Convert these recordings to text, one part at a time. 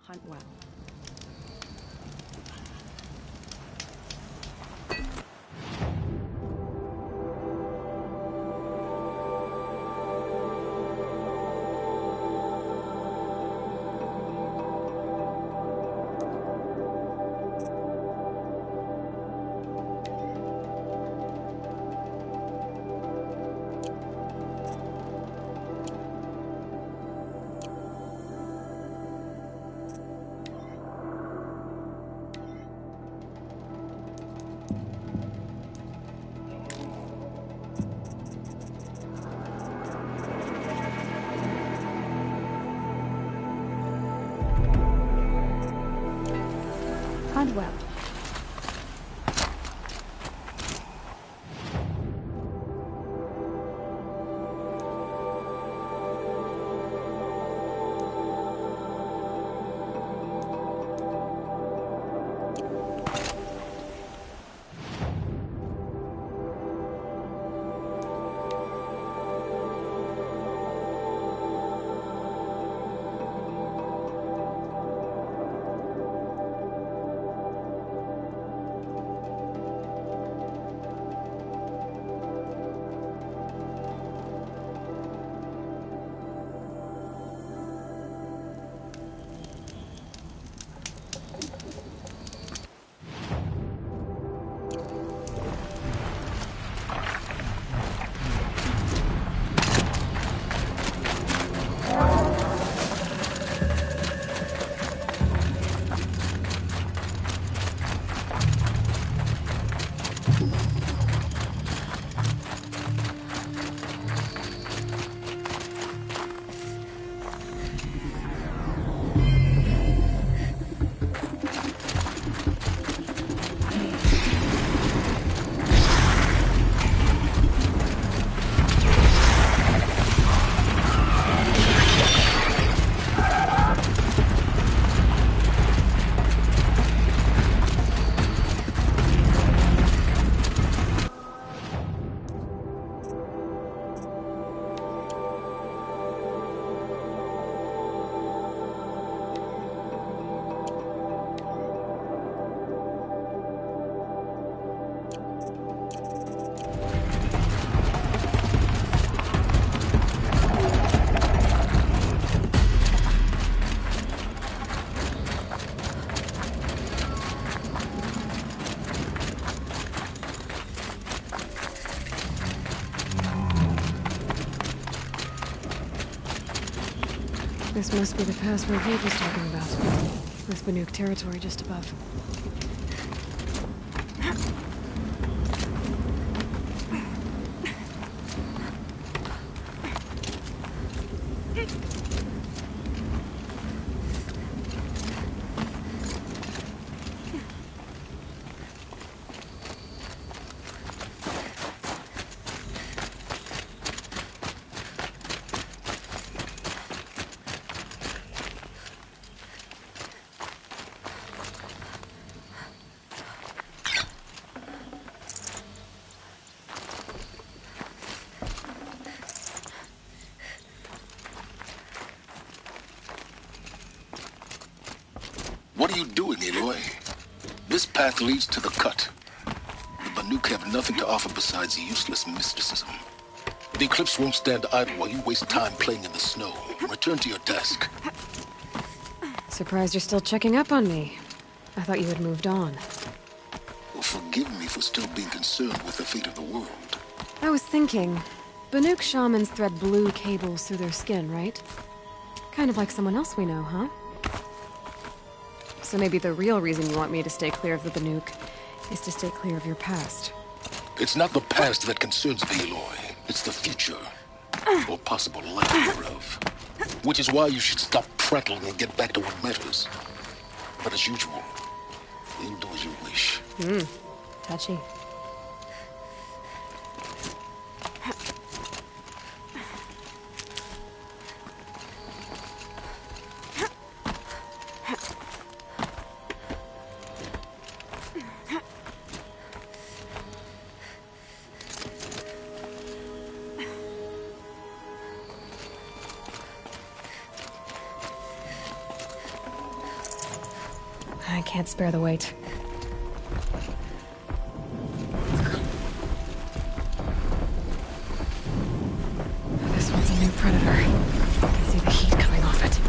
Hunt well. Hunt well. This must be the pass where Reed was talking about. With Banuk territory just above. What are you doing, Aloy? This path leads to the cut. The Banuk have nothing to offer besides useless mysticism. The Eclipse won't stand idle while you waste time playing in the snow. Return to your desk. Surprised you're still checking up on me. I thought you had moved on. Well, forgive me for still being concerned with the fate of the world. I was thinking, Banuk shamans thread blue cables through their skin, right? Kind of like someone else we know, huh? So maybe the real reason you want me to stay clear of the Banuk is to stay clear of your past. It's not the past that concerns me, Aloy. It's the future. Or possible lack thereof. Which is why you should stop prattling and get back to what matters. But as usual, you do as you wish. Touchy. can't spare the weight. This one's a new predator. I can see the heat coming off it.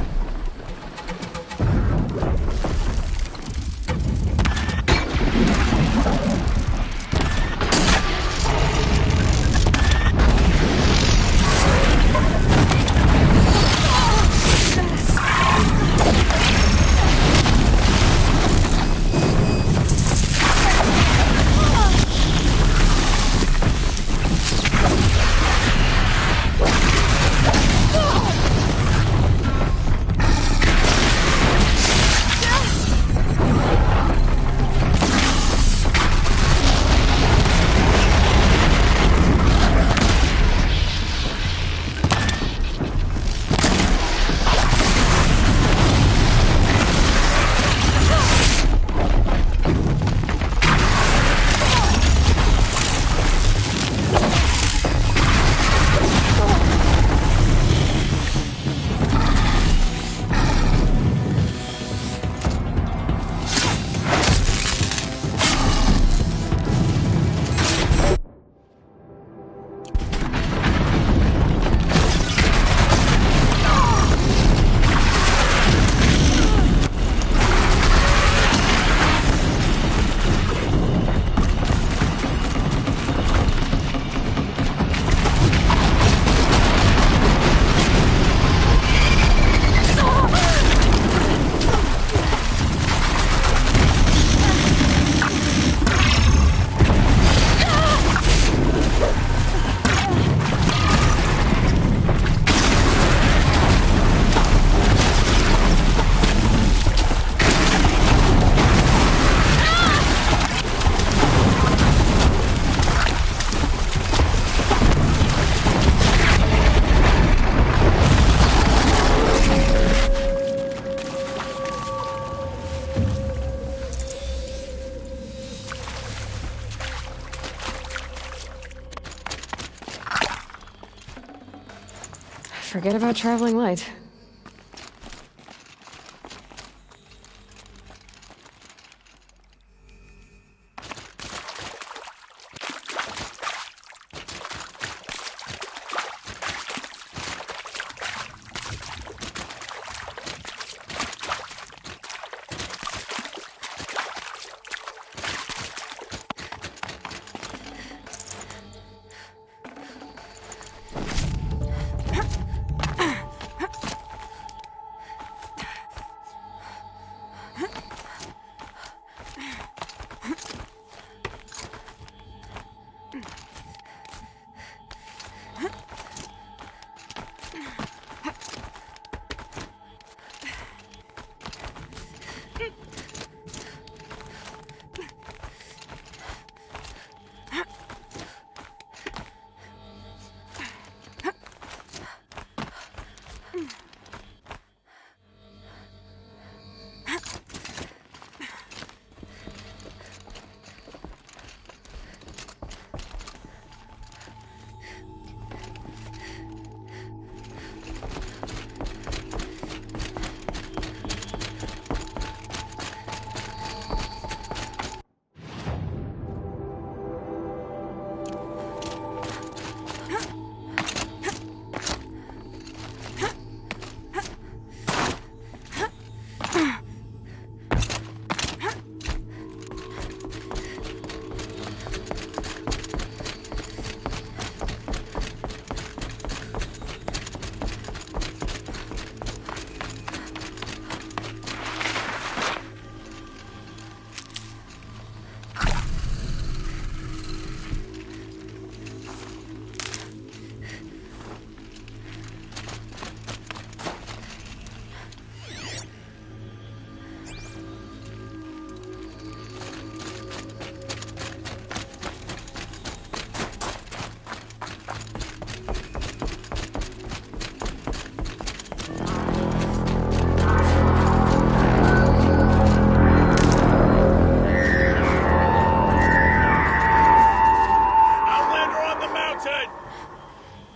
Forget about traveling light.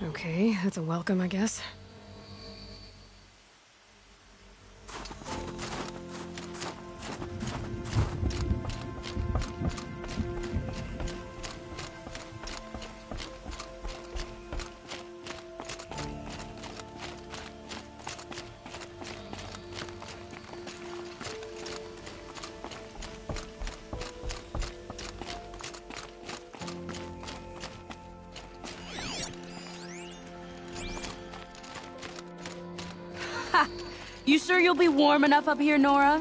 Okay, that's a welcome, I guess. You sure you'll be warm enough up here, Nora?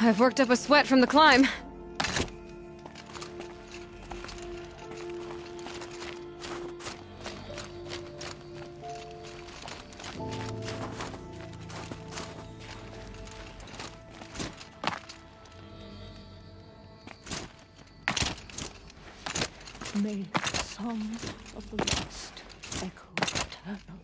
I've worked up a sweat from the climb. May the song of the lost echo eternal.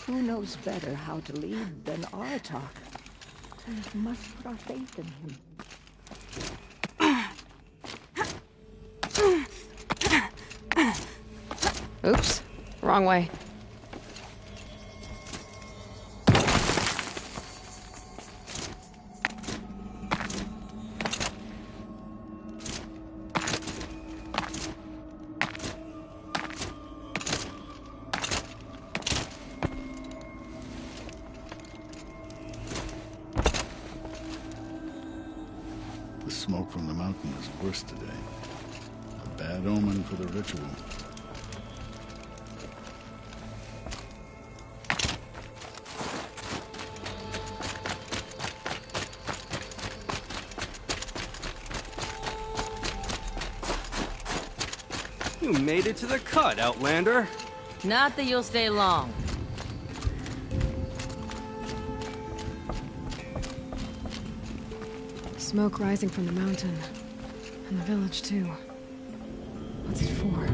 Who knows better how to lead than Aratak? We must put our faith in him. Oops, wrong way. The smoke from the mountain is worse today. A bad omen for the ritual. You made it to the cut, Outlander. Not that you'll stay long. Smoke rising from the mountain. And the village, too. What's it for?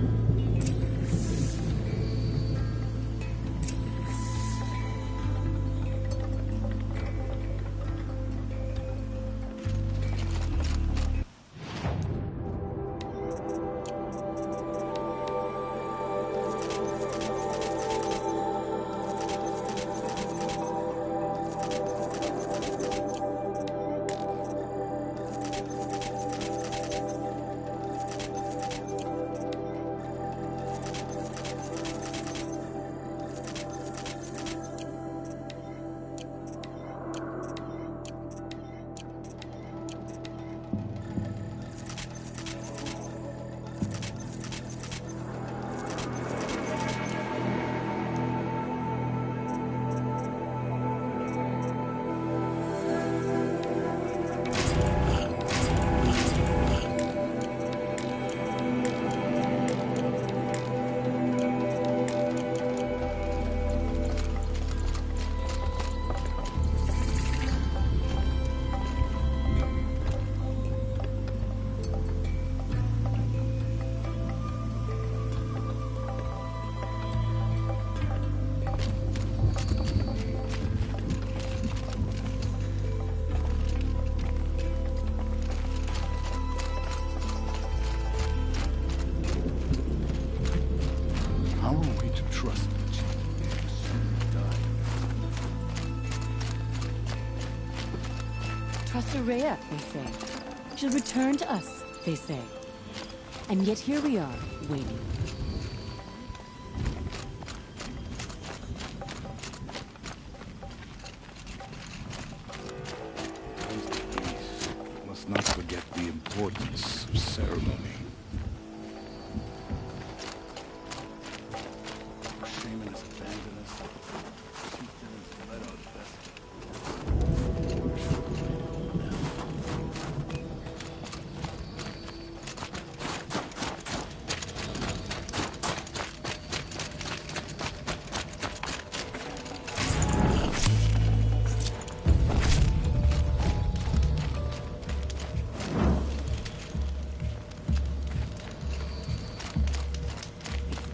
How are we to trust the chief? Trust Araya, they say. She'll return to us, they say. And yet here we are, waiting. Must not forget the importance of ceremony. Shaman has abandoned us. Chieftain has led our best.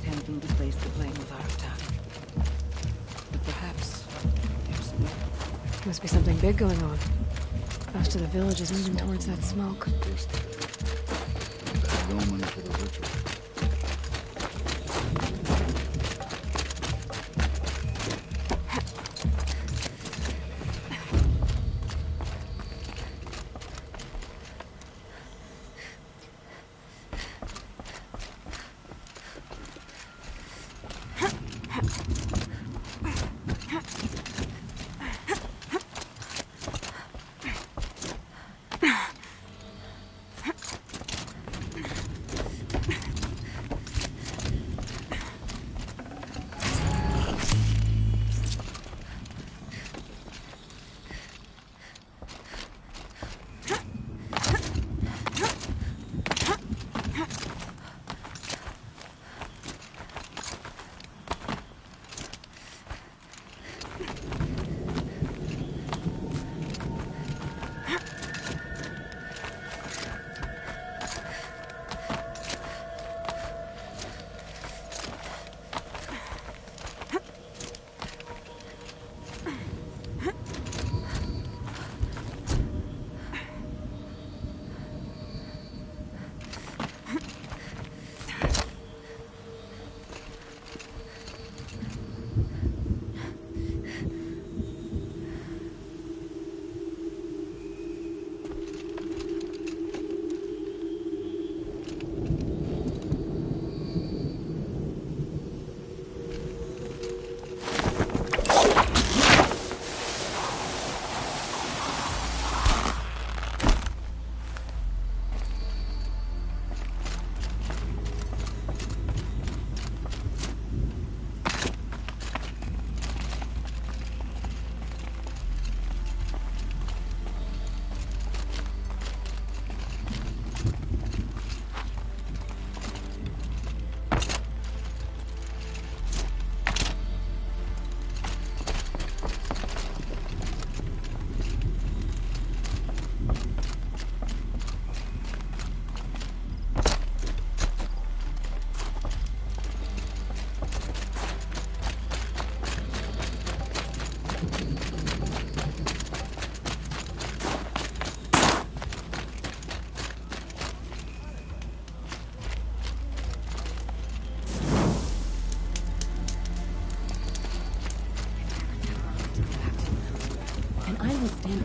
Tempting to place the blame with Aratak. But perhaps there's no. Must be something big going on. Most of the village is moving towards that smoke. First, a bad omen for the ritual.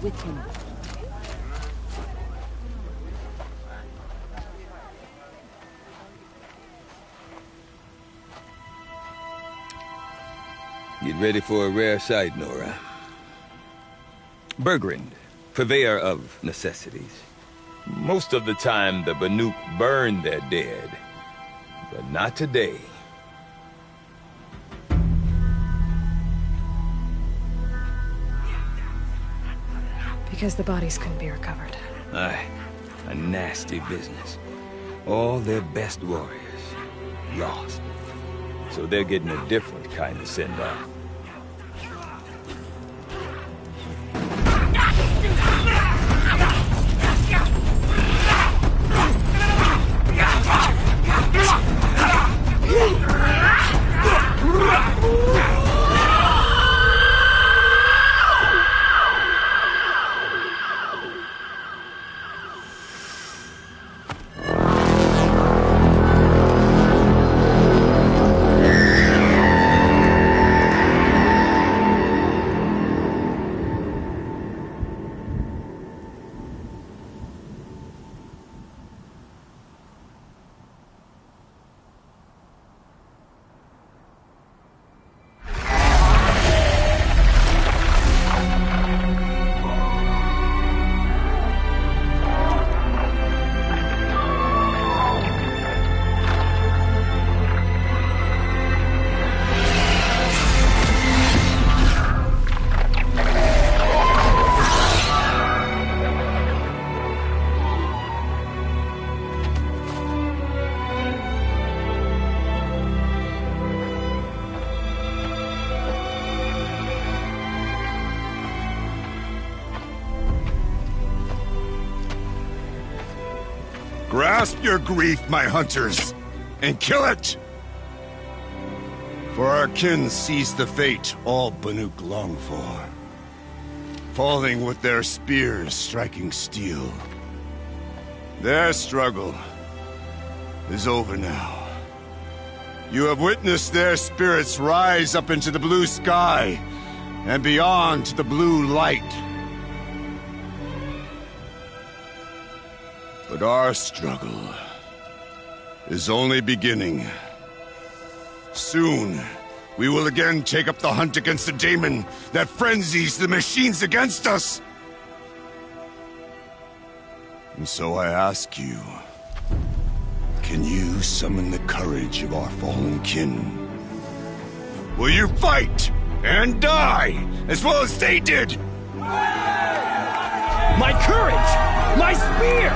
with him. Get ready for a rare sight, Nora. Bergrand, purveyor of necessities. Most of the time, the Banuk burn their dead. But not today. Because the bodies couldn't be recovered. Aye, a nasty business. All their best warriors lost. So they're getting a different kind of send-off. Grasp your grief, my hunters, and kill it! For our kin sees the fate all Banuk long for. Falling with their spears striking steel. Their struggle is over now. You have witnessed their spirits rise up into the blue sky and beyond to the blue light. But our struggle is only beginning. Soon, we will again take up the hunt against the daemon that frenzies the machines against us. And so I ask you, can you summon the courage of our fallen kin? Will you fight and die as well as they did? My courage! My spear!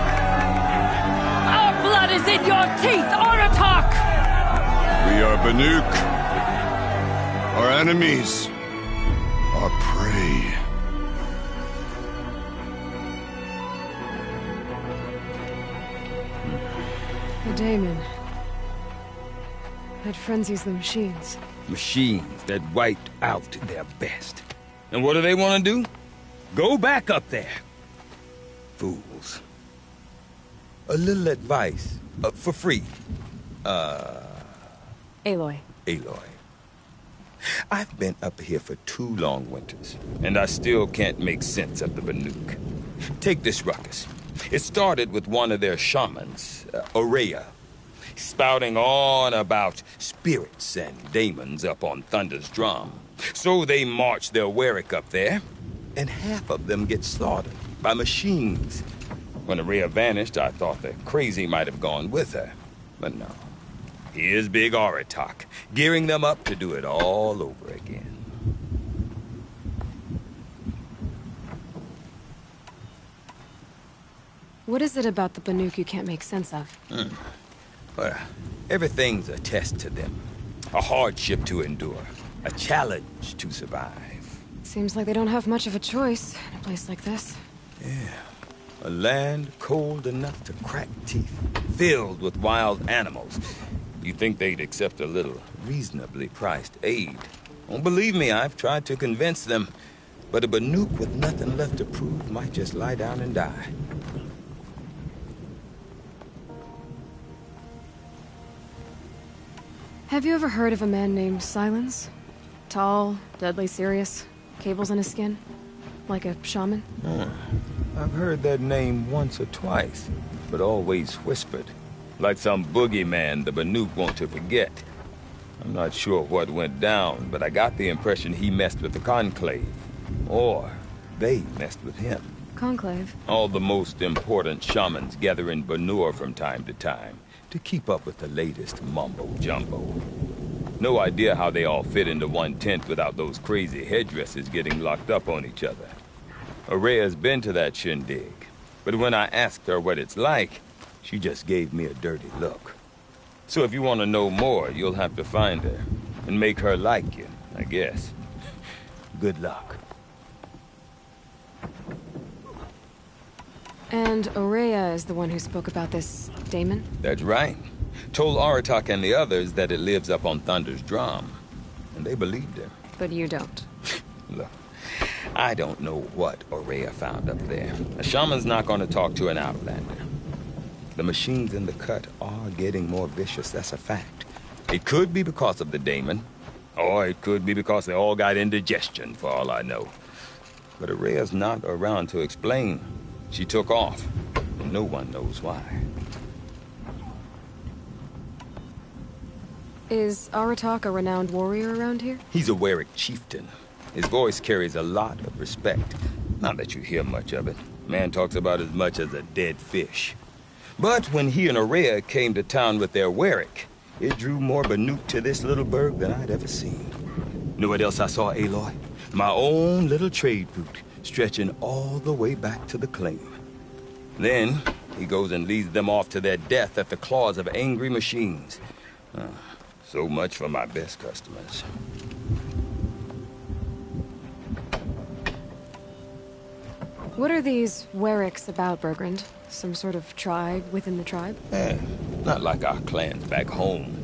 Our blood is in your teeth, Aratak! We are Banuk. Our enemies are prey. The daemon. That frenzies the machines. Machines that wiped out their best. And what do they want to do? Go back up there. Fools. A little advice, for free. Aloy. Aloy. I've been up here for 2 long winters, and I still can't make sense of the Banuk. Take this ruckus. It started with one of their shamans, Ourea, spouting on about spirits and daemons up on Thunder's drum. So they march their Warwick up there, and half of them get slaughtered by machines. When Ourea vanished, I thought the crazy might have gone with her. But no. Here's Big Aratak, gearing them up to do it all over again. What is it about the Banuk you can't make sense of? Well, everything's a test to them. A hardship to endure. A challenge to survive. Seems like they don't have much of a choice in a place like this. Yeah. A land cold enough to crack teeth, filled with wild animals. You'd think they'd accept a little reasonably priced aid. Don't believe me, I've tried to convince them. But a Banuk with nothing left to prove might just lie down and die. Have you ever heard of a man named Silence? Tall, deadly serious, cables in his skin? Like a shaman? I've heard that name once or twice, but always whispered. Like some boogeyman the Banuk want to forget. I'm not sure what went down, but I got the impression he messed with the Conclave. Or they messed with him. Conclave? All the most important shamans gather in Banur from time to time to keep up with the latest mumbo-jumbo. No idea how they all fit into one tent without those crazy headdresses getting locked up on each other. Araya's been to that shindig, but when I asked her what it's like, she just gave me a dirty look. So if you want to know more, you'll have to find her and make her like you, I guess. Good luck. And Aurea is the one who spoke about this daemon? That's right. Told Aratak and the others that it lives up on Thunder's drum. And they believed him. But you don't. Look, I don't know what Aurea found up there. A shaman's not going to talk to an outlander. The machines in the cut are getting more vicious, that's a fact. It could be because of the daemon, or it could be because they all got indigestion, for all I know. But Aurea's not around to explain. She took off, and no one knows why. Is Aratak a renowned warrior around here? He's a Werik chieftain. His voice carries a lot of respect. Not that you hear much of it. Man talks about as much as a dead fish. But when he and Aurea came to town with their Werik, it drew more Banuk to this little burg than I'd ever seen. Know what else I saw, Aloy? My own little trade route, stretching all the way back to the claim. Then, he goes and leads them off to their death at the claws of angry machines. So much for my best customers. What are these Weriks about, Bergrand? Some sort of tribe within the tribe? Not like our clans back home.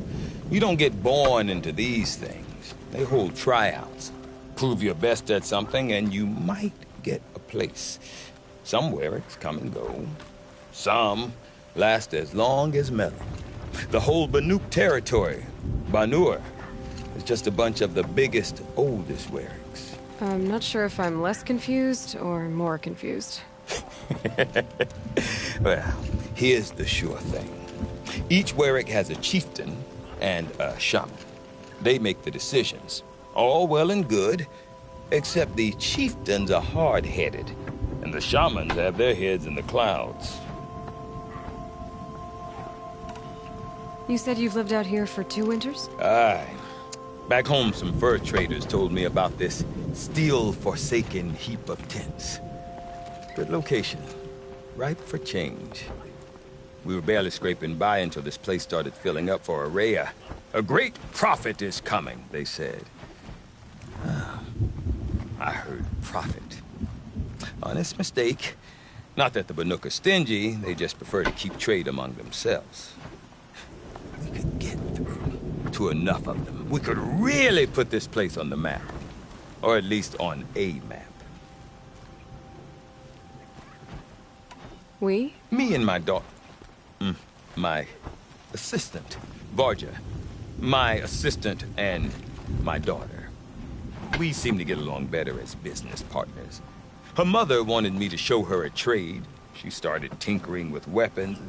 You don't get born into these things. They hold tryouts. Prove your best at something and you might get a place. Some Weriks come and go. Some last as long as metal. The whole Banuk territory, Banur, is just a bunch of the biggest, oldest Weriks. I'm not sure if I'm less confused or more confused. Well, here's the sure thing. Each Werik has a chieftain and a shaman. They make the decisions. All well and good, except the chieftains are hard-headed, and the shamans have their heads in the clouds. You said you've lived out here for 2 winters? Aye. Back home, some fur traders told me about this steel-forsaken heap of tents. Good location. Ripe for change. We were barely scraping by until this place started filling up for Aurea. A great prophet is coming, they said. I heard prophet. Honest mistake. Not that the Banuk are stingy, they just prefer to keep trade among themselves. We could get through to enough of them. We could really put this place on the map. Or at least on a map. We? Me and my daughter. My assistant, Varja. My assistant and my daughter. We seem to get along better as business partners. Her mother wanted me to show her a trade. She started tinkering with weapons.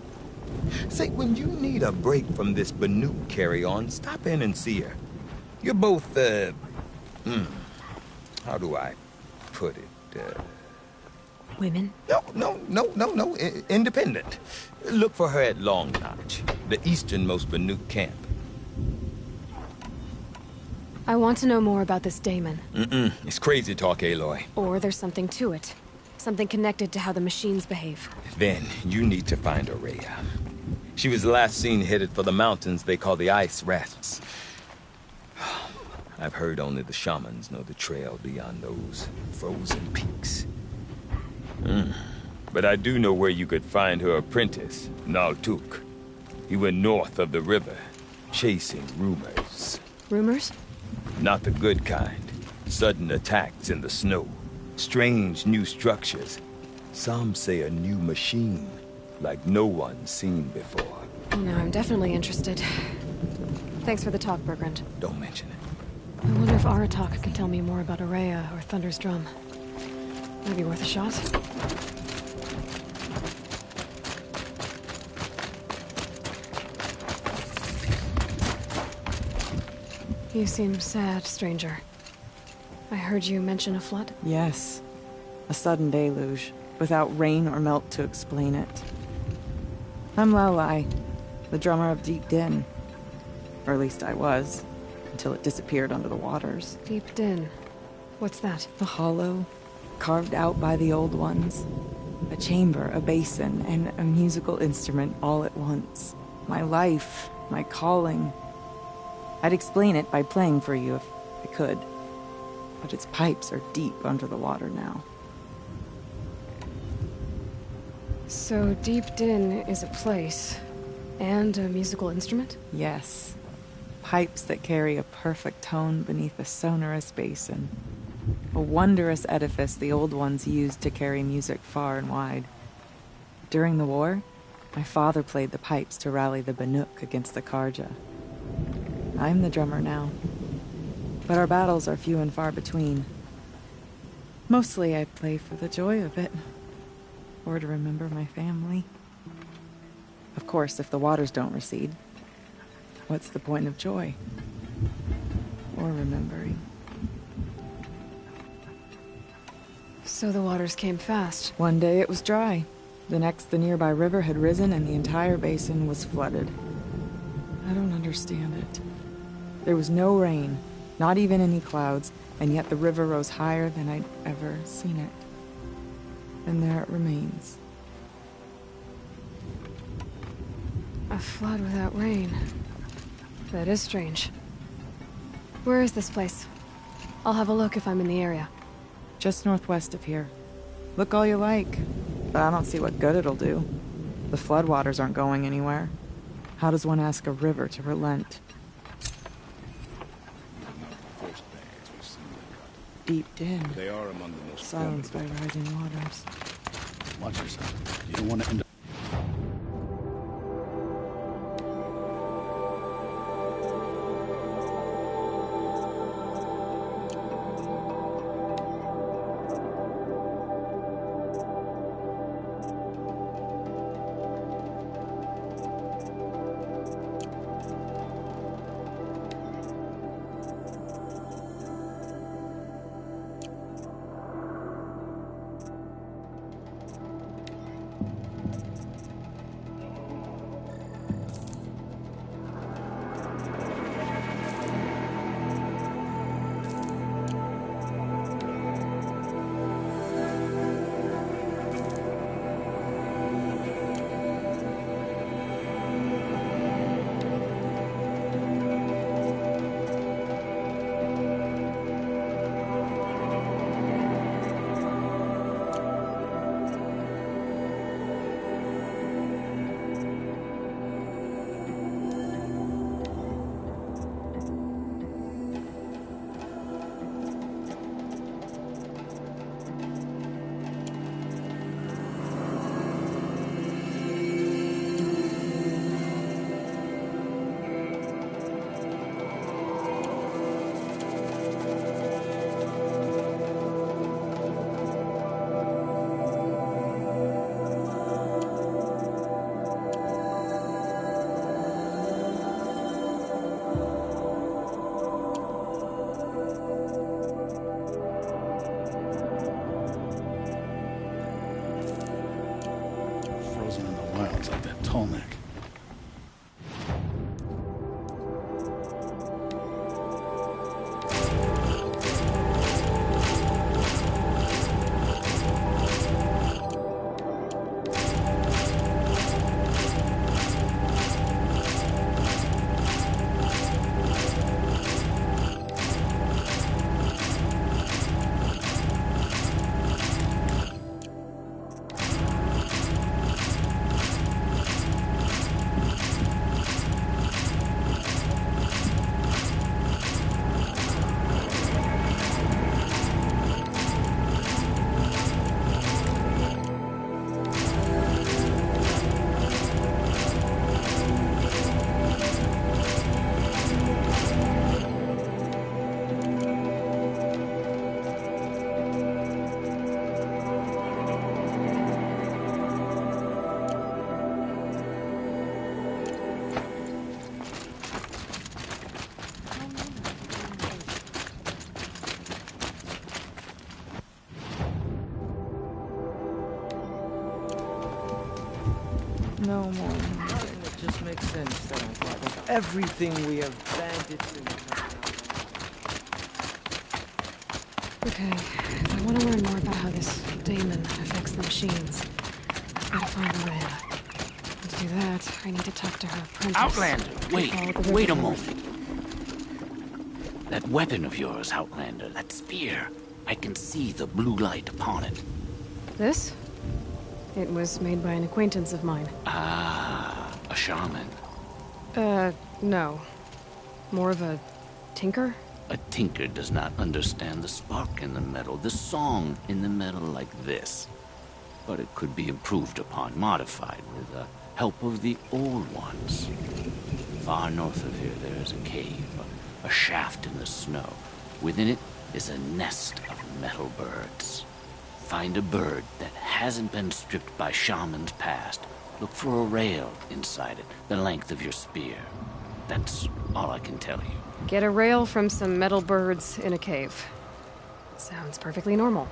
Say, when you need a break from this Banuk carry-on, stop in and see her. You're both, how do I put it, Women? No. Independent. Look for her at Long Notch, the easternmost Banuk camp. I want to know more about this daemon. It's crazy talk, Aloy. Or there's something to it. Something connected to how the machines behave. Then you need to find Aurea. She was last seen headed for the mountains they call the Ice Rasps. I've heard only the shamans know the trail beyond those frozen peaks. But I do know where you could find her apprentice, Naltuk. He went north of the river, chasing rumors. Rumors? Not the good kind. Sudden attacks in the snow. Strange new structures. Some say a new machine, like no one's seen before. No, I'm definitely interested. Thanks for the talk, Bergrand. Don't mention it. I wonder if Aratak can tell me more about Aurea or Thunder's Drum. Might be worth a shot. You seem sad, stranger. I heard you mention a flood. Yes. A sudden deluge, without rain or melt to explain it. I'm Lalai, the drummer of Deep Din. Or at least I was, until it disappeared under the waters. Deep Din. What's that? The hollow, carved out by the old ones. A chamber, a basin, and a musical instrument all at once. My life, my calling. I'd explain it by playing for you if I could. But its pipes are deep under the water now. So Deep Din is a place, and a musical instrument? Yes. Pipes that carry a perfect tone beneath a sonorous basin. A wondrous edifice the old ones used to carry music far and wide. During the war, my father played the pipes to rally the Banuk against the Carja. I'm the drummer now, but our battles are few and far between. Mostly I play for the joy of it, or to remember my family. Of course, if the waters don't recede, what's the point of joy? Or remembering? So the waters came fast. One day it was dry. The next, the nearby river had risen and the entire basin was flooded. I don't understand it. There was no rain, not even any clouds, and yet the river rose higher than I'd ever seen it. And there it remains. A flood without rain. That is strange. Where is this place? I'll have a look if I'm in the area. Just northwest of here. Look all you like, but I don't see what good it'll do. The floodwaters aren't going anywhere. How does one ask a river to relent? Deep Din. They are among the most Silenced by rising waters. Watch yourself. You don't want to end up... like that tall neck. no more. It just makes sense that on top of everything we have bandits and... Okay, if I want to learn more about how this daemon affects the machines, I've got to find Maria. And to do that, I need to talk to her apprentice. Outlander, Follow the wait a river. moment. That weapon of yours, Outlander, that spear. I can see the blue light upon it. This? It was made by an acquaintance of mine. Ah, a shaman. No. More of a tinker? A tinker does not understand the spark in the metal, the song in the metal like this. But it could be improved upon, modified with the help of the old ones. Far north of here there is a cave, a shaft in the snow. Within it is a nest of metal birds. Find a bird that hasn't been stripped by shamans past. Look for a rail inside it, the length of your spear. That's all I can tell you. Get a rail from some metal birds in a cave. Sounds perfectly normal.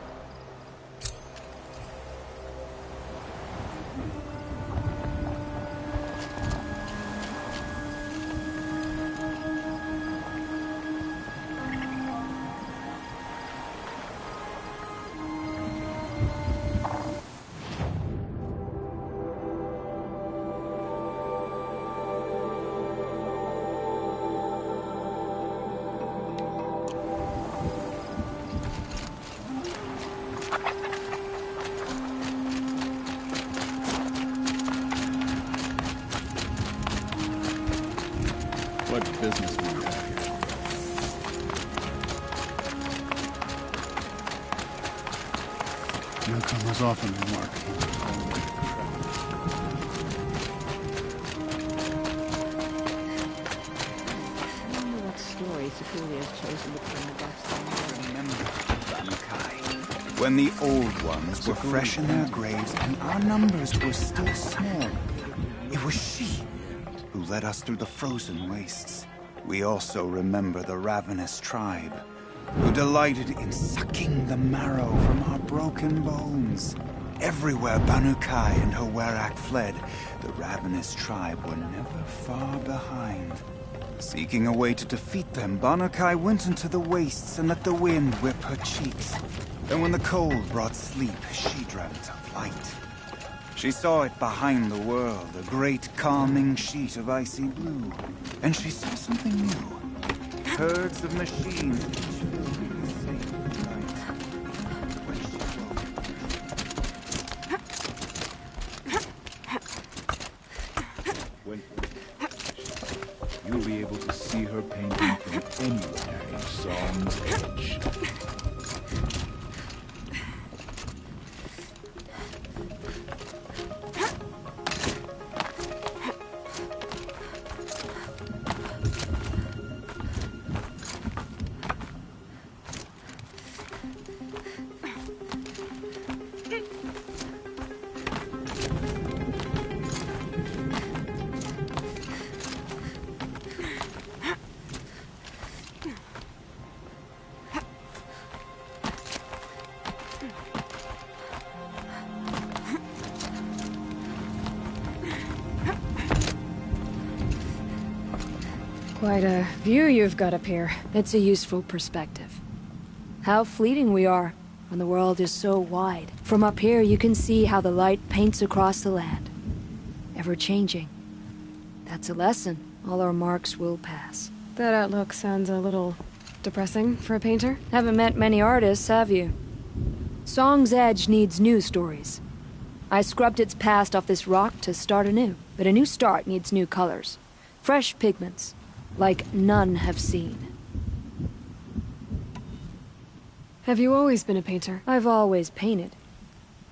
What business do you have here? Newcomers often remark he was always I wonder what story Seculi has chosen to put in the box. Remember, Banukai, when the old ones were fresh in their graves and our numbers were still small. It was she who led us through the frozen wastes. We also remember the ravenous tribe, who delighted in sucking the marrow from our broken bones. Everywhere Banukai and her Werak fled, the ravenous tribe were never far behind. Seeking a way to defeat them, Banukai went into the wastes and let the wind whip her cheeks. And when the cold brought sleep, she dreamt of light. She saw it behind the world, a great calming sheet of icy blue. And she saw something new. Herds of machines, each filled with the same light. When she You'll be able to see her painting from anywhere in Song's Edge. Quite a view you've got up here. It's a useful perspective. How fleeting we are when the world is so wide. From up here, you can see how the light paints across the land. Ever changing. That's a lesson. All our marks will pass. That outlook sounds a little depressing for a painter. Haven't met many artists, have you? Song's Edge needs new stories. I scrubbed its past off this rock to start anew. But a new start needs new colors. Fresh pigments. Like none have seen. Have you always been a painter? I've always painted.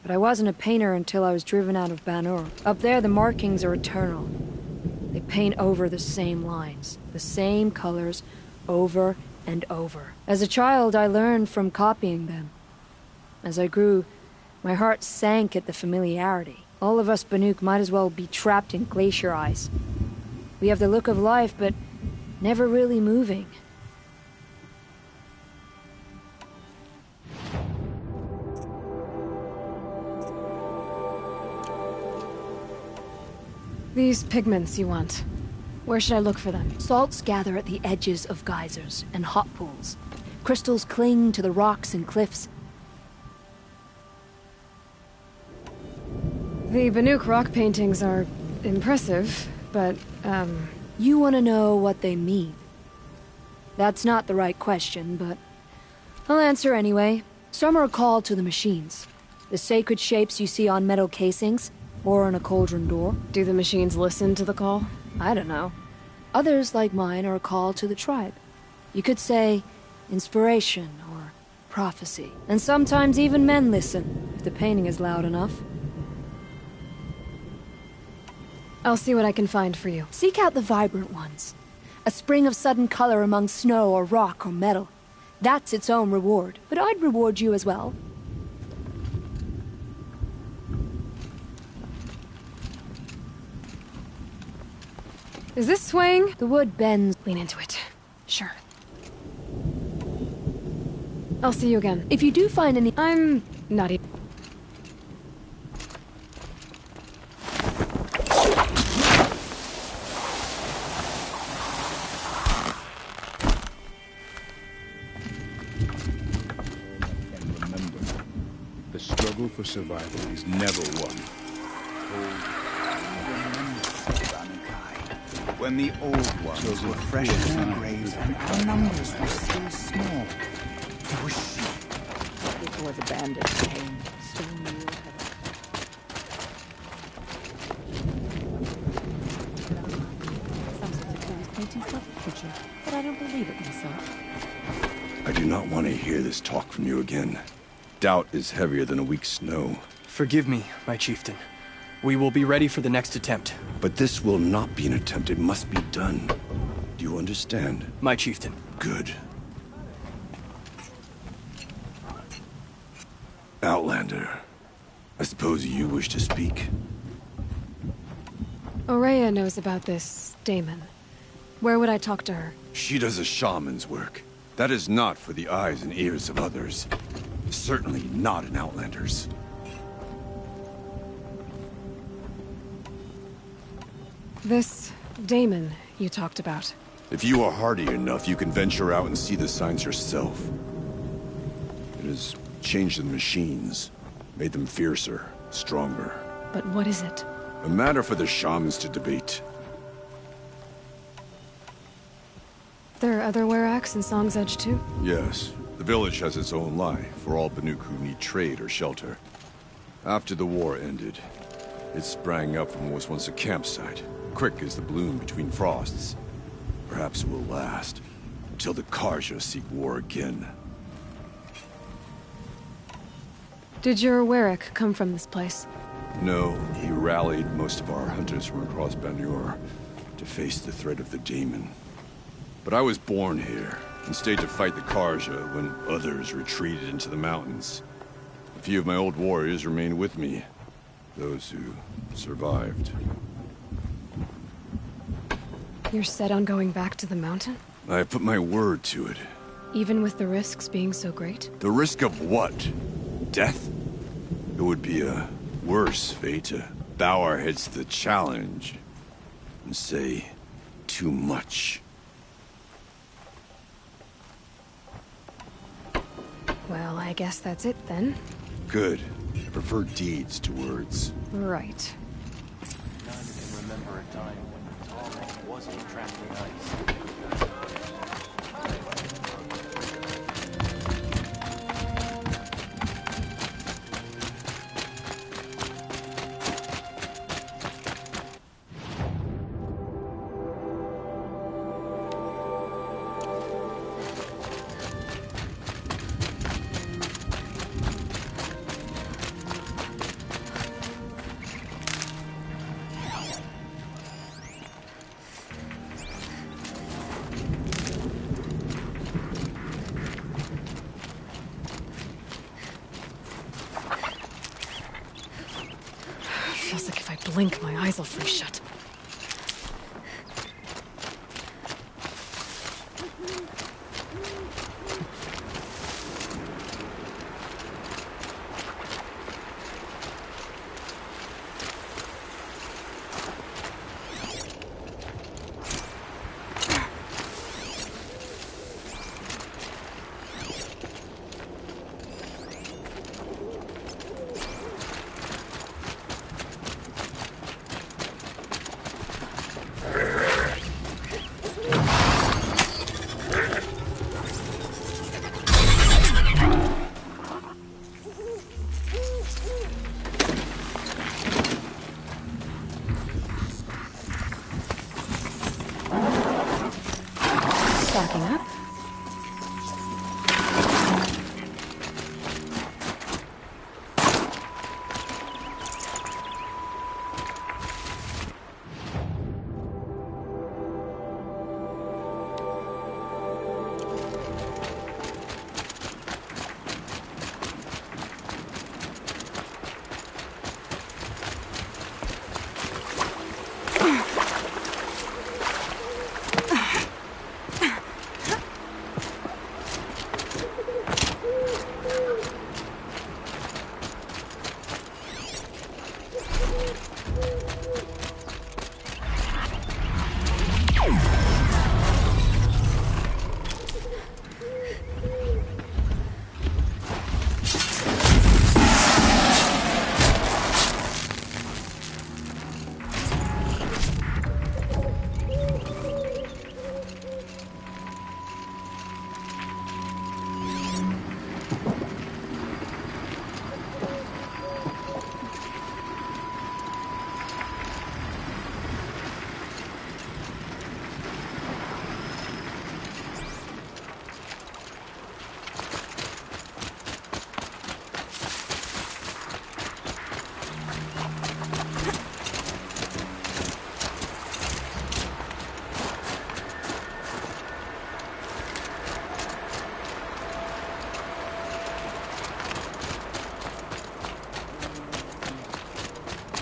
But I wasn't a painter until I was driven out of Ban-Ur. Up there, the markings are eternal. They paint over the same lines, the same colors, over and over. As a child, I learned from copying them. As I grew, my heart sank at the familiarity. All of us Banuk might as well be trapped in glacier ice. We have the look of life, but never really moving. These pigments you want. Where should I look for them? Salts gather at the edges of geysers and hot pools. Crystals cling to the rocks and cliffs. The Banuk rock paintings are impressive, but, You want to know what they mean. That's not the right question, but I'll answer anyway. Some are called to the machines. The sacred shapes you see on metal casings, or on a cauldron door. Do the machines listen to the call? I don't know. Others, like mine, are called to the tribe. You could say inspiration or prophecy. And sometimes even men listen, if the painting is loud enough. I'll see what I can find for you. Seek out the vibrant ones. A spring of sudden color among snow or rock or metal. That's its own reward, but I'd reward you as well. Is this swaying? The wood bends. Lean into it. Sure. I'll see you again. If you do find any... I'm not even... The struggle for survival is never won. When the old ones were fresh in their graves and our numbers were still small, it was she. Before the bandits came, Stone knew Some say Sakura's paintings love the picture, but I don't believe it myself. I do not want to hear this talk from you again. Doubt is heavier than a week's snow. Forgive me, my chieftain. We will be ready for the next attempt. But this will not be an attempt. It must be done. Do you understand? My chieftain. Good. Outlander, I suppose you wish to speak? Ourea knows about this Damon. Where would I talk to her? She does a shaman's work. That is not for the eyes and ears of others. Certainly not an Outlander's. This Damon you talked about. If you are hardy enough, you can venture out and see the signs yourself. It has changed the machines, made them fiercer, stronger. But what is it? A matter for the shamans to debate. There are other Weraks in Song's Edge too? Yes. The village has its own life for all Banuk who need trade or shelter. After the war ended, it sprang up from what was once a campsite, quick as the bloom between frosts. Perhaps it will last, until the Karja seek war again. Did your Werak come from this place? No, he rallied most of our hunters from across Banur to face the threat of the Daemon. But I was born here, and stayed to fight the Karja when others retreated into the mountains. A few of my old warriors remained with me, those who survived. You're set on going back to the mountain? I put my word to it. Even with the risks being so great? The risk of what? Death? It would be a worse fate to bow our heads to the challenge and say too much. Well, I guess that's it then. Good. I prefer deeds to words. Right. None can remember a time when the tall wasn't attracting ice. Feels like if I blink, my eyes will freeze shut. stocking up.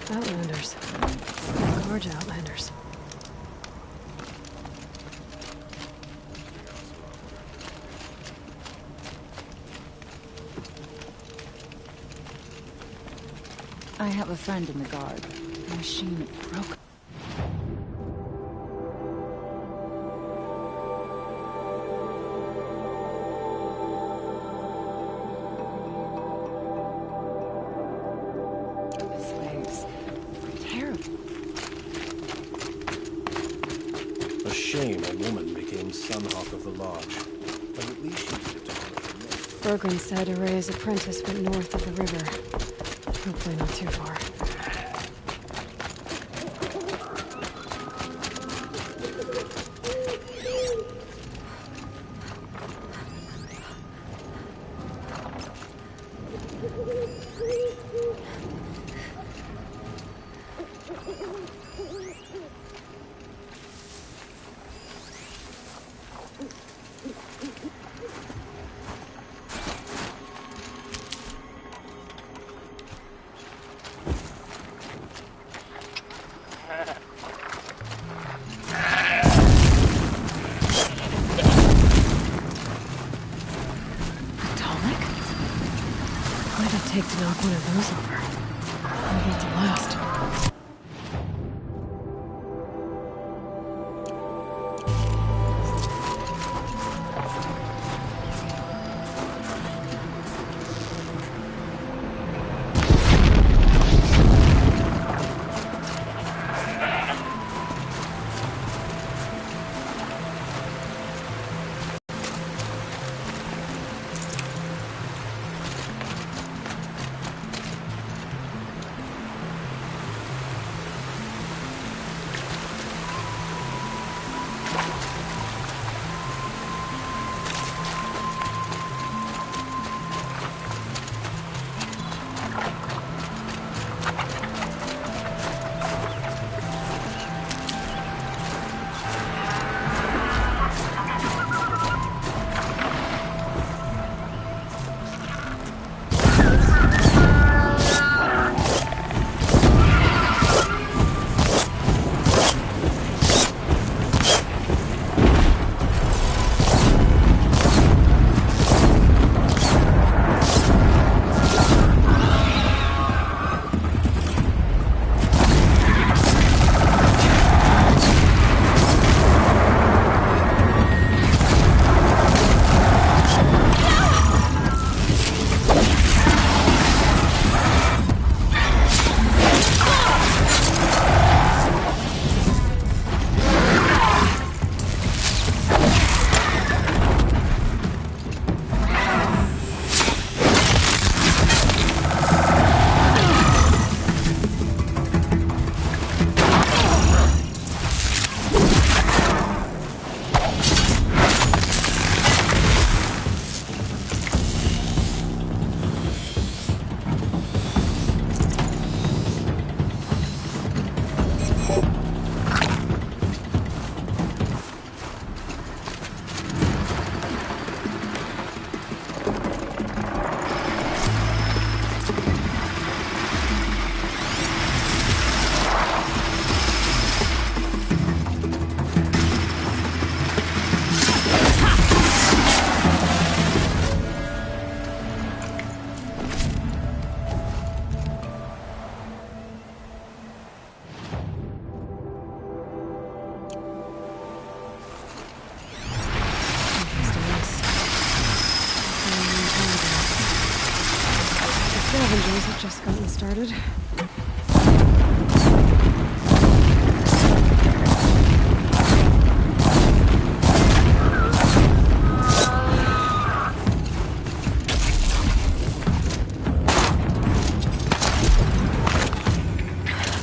Outlanders. Gorge Outlanders. I have a friend in the guard. The machine broke. Slaves. Terrible. A shame a woman became Sunhawk of the Lodge. But at least she did it to honor her name. Bergren said Array's apprentice went north of the river. Hopefully not too far. Take to knock one of those over. I need to last. scavengers have just gotten started.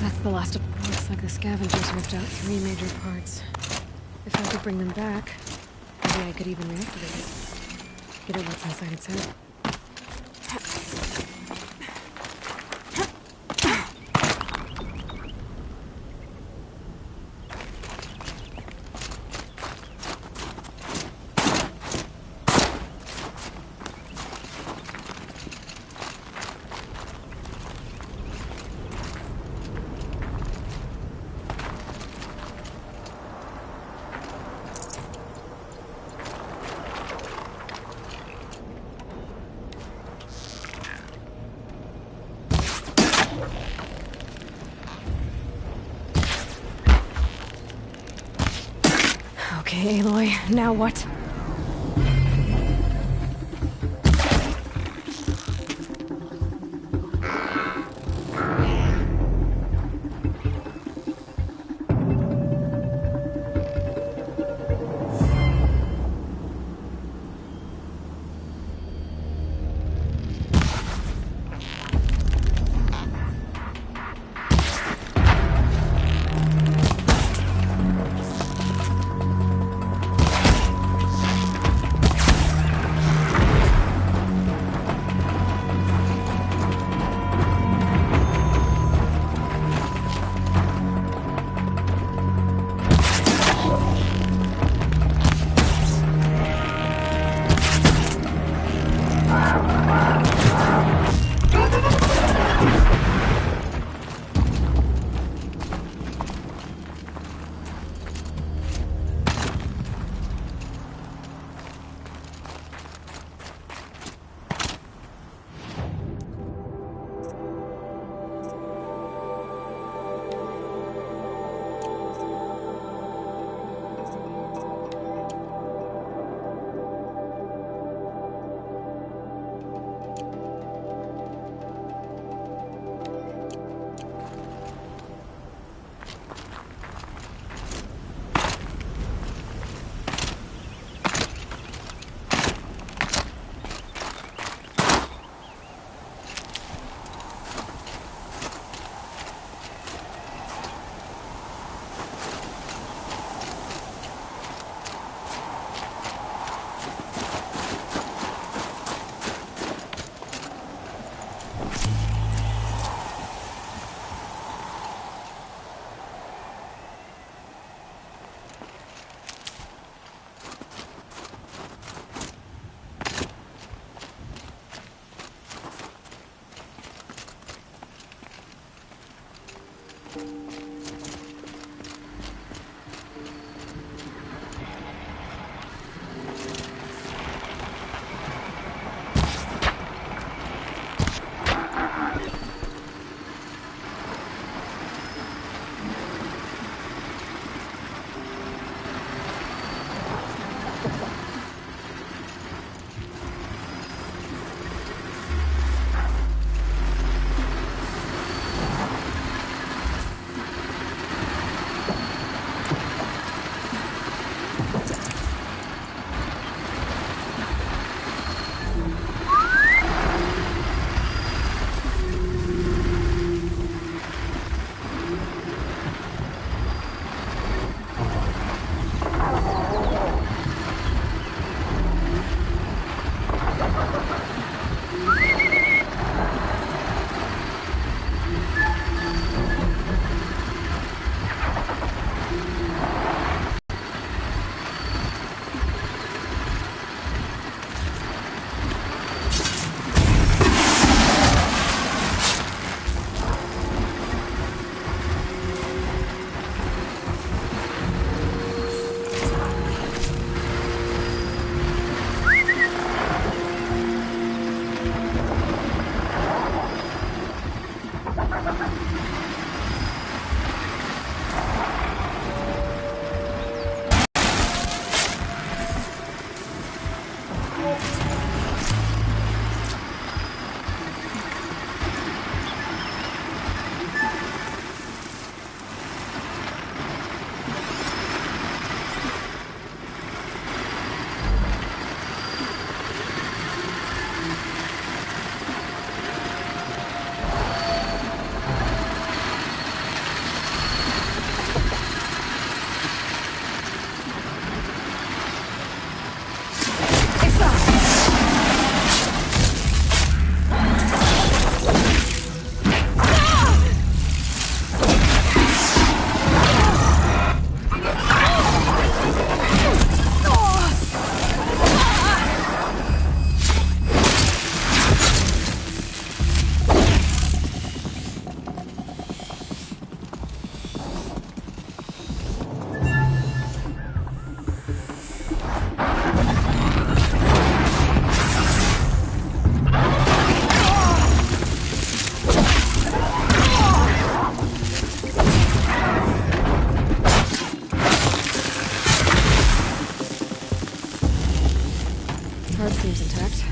That's the last of... Looks like the scavengers ripped out 3 major parts. If I could bring them back, maybe I could even reactivate it. Get at what's inside its head. Okay, Aloy, now what? Card seems intact.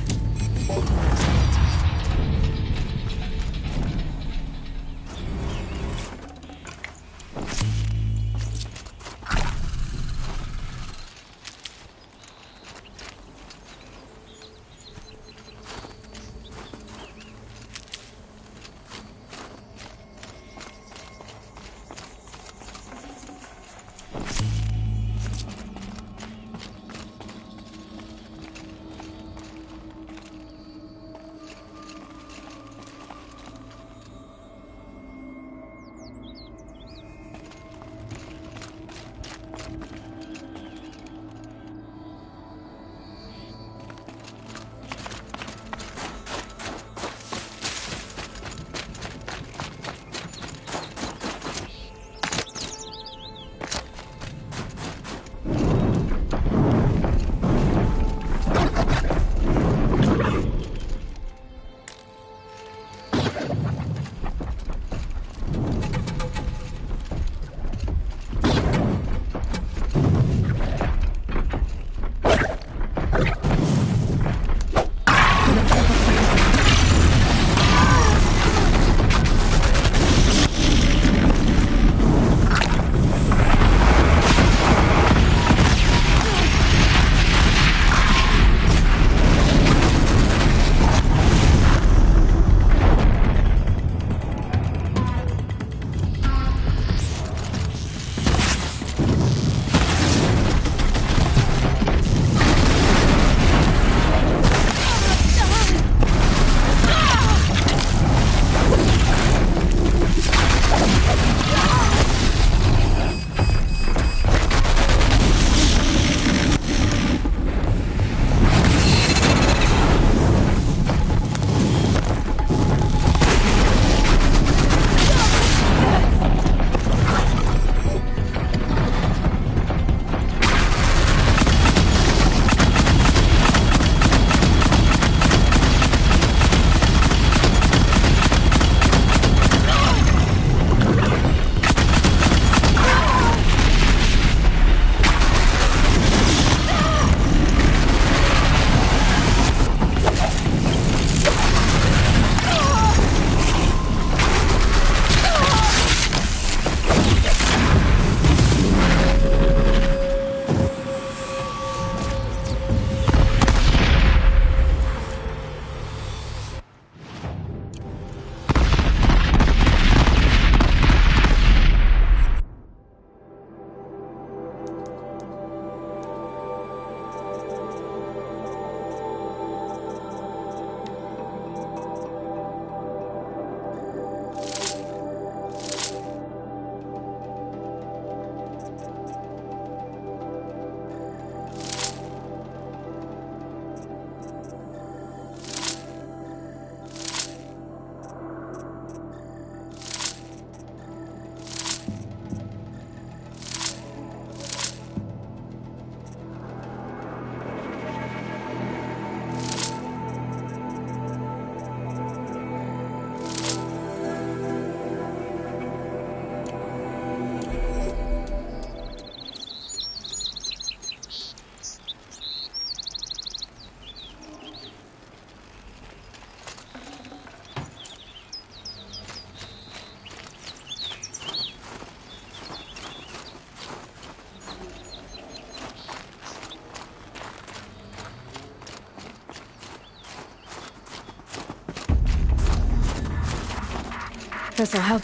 This'll help.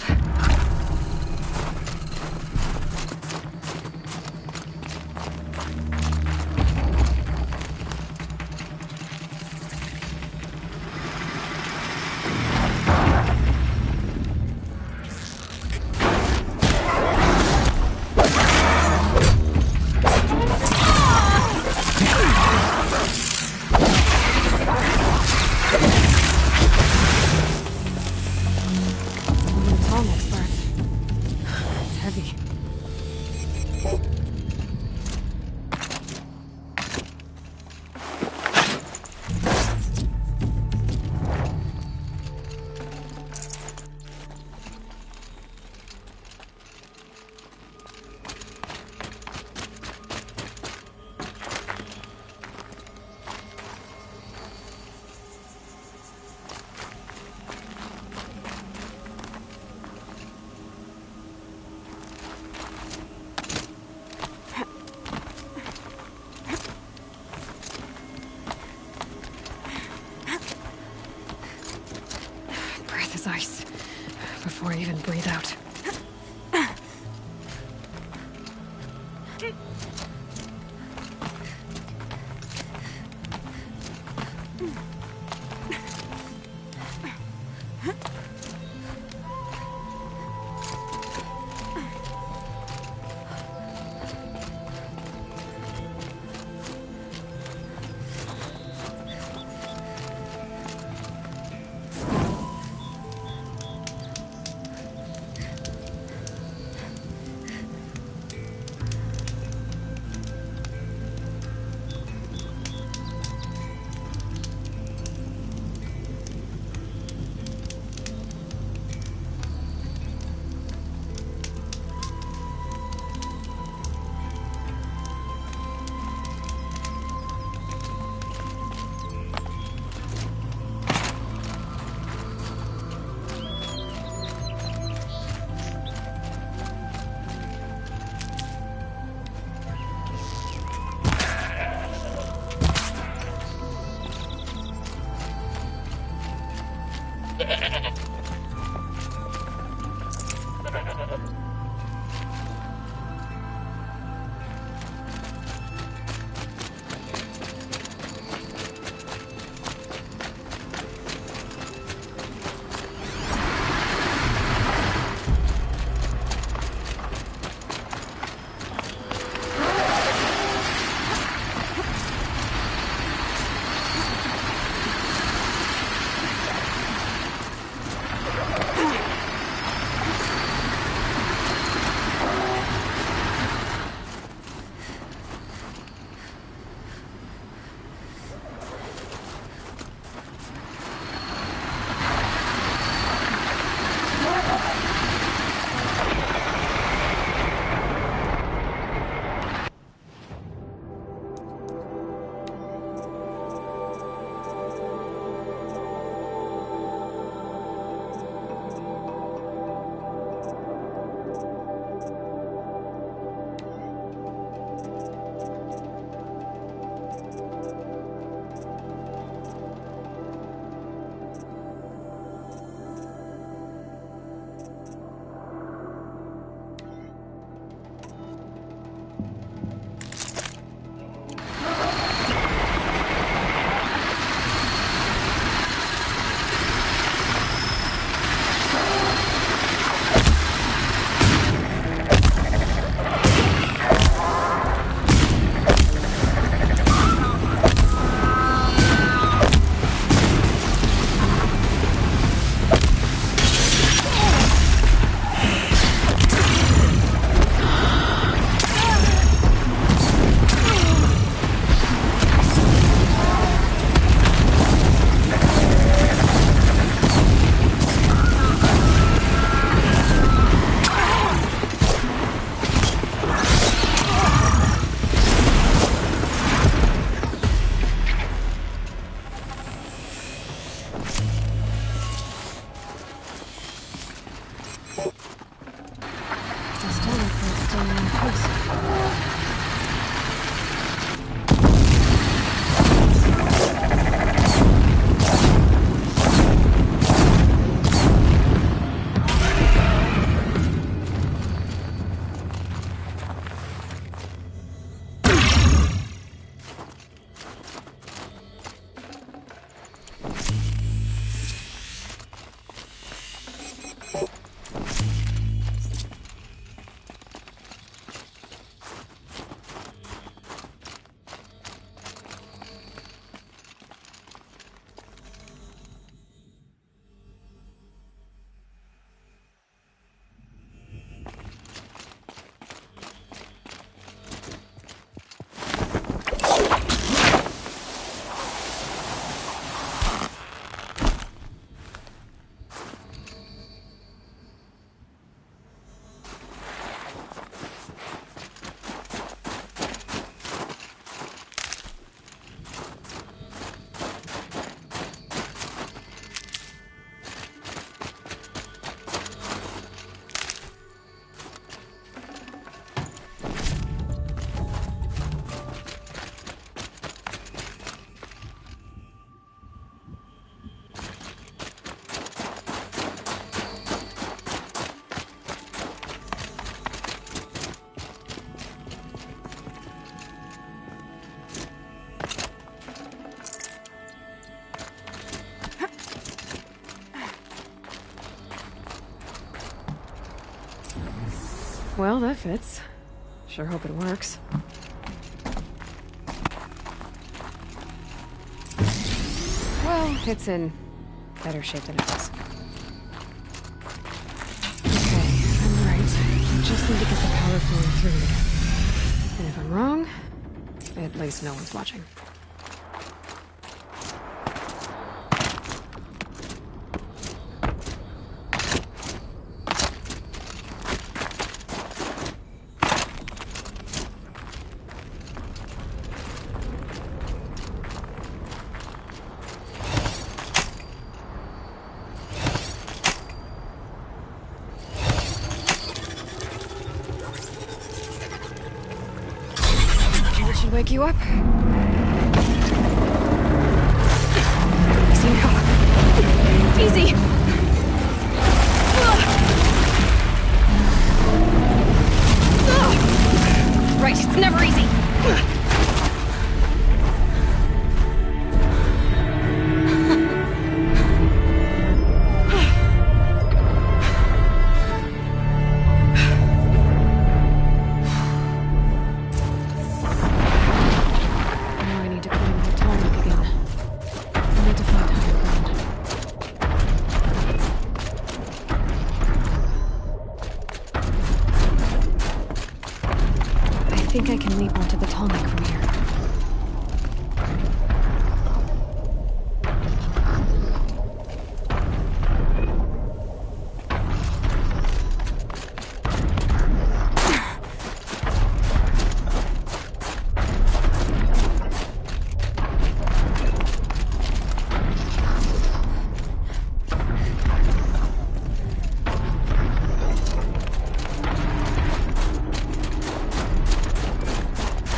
Thomas. ice before I even breathe out. Well, that fits. Sure hope it works. Well, it's in better shape than it was. Okay, I'm right. I just need to get the power flowing through it again. And if I'm wrong, at least no one's watching. Should wake you up. Easy now. Easy. Right, it's never easy. I think I can leap onto the tonic from here.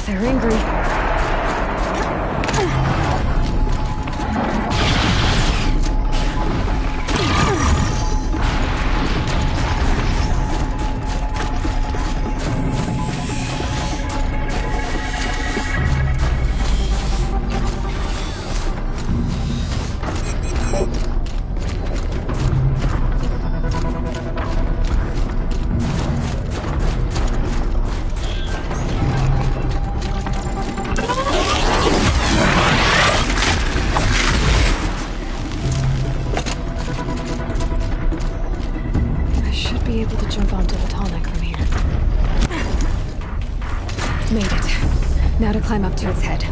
They're angry. Be able to jump onto the tonic from here. Made it. Now to climb up to its head.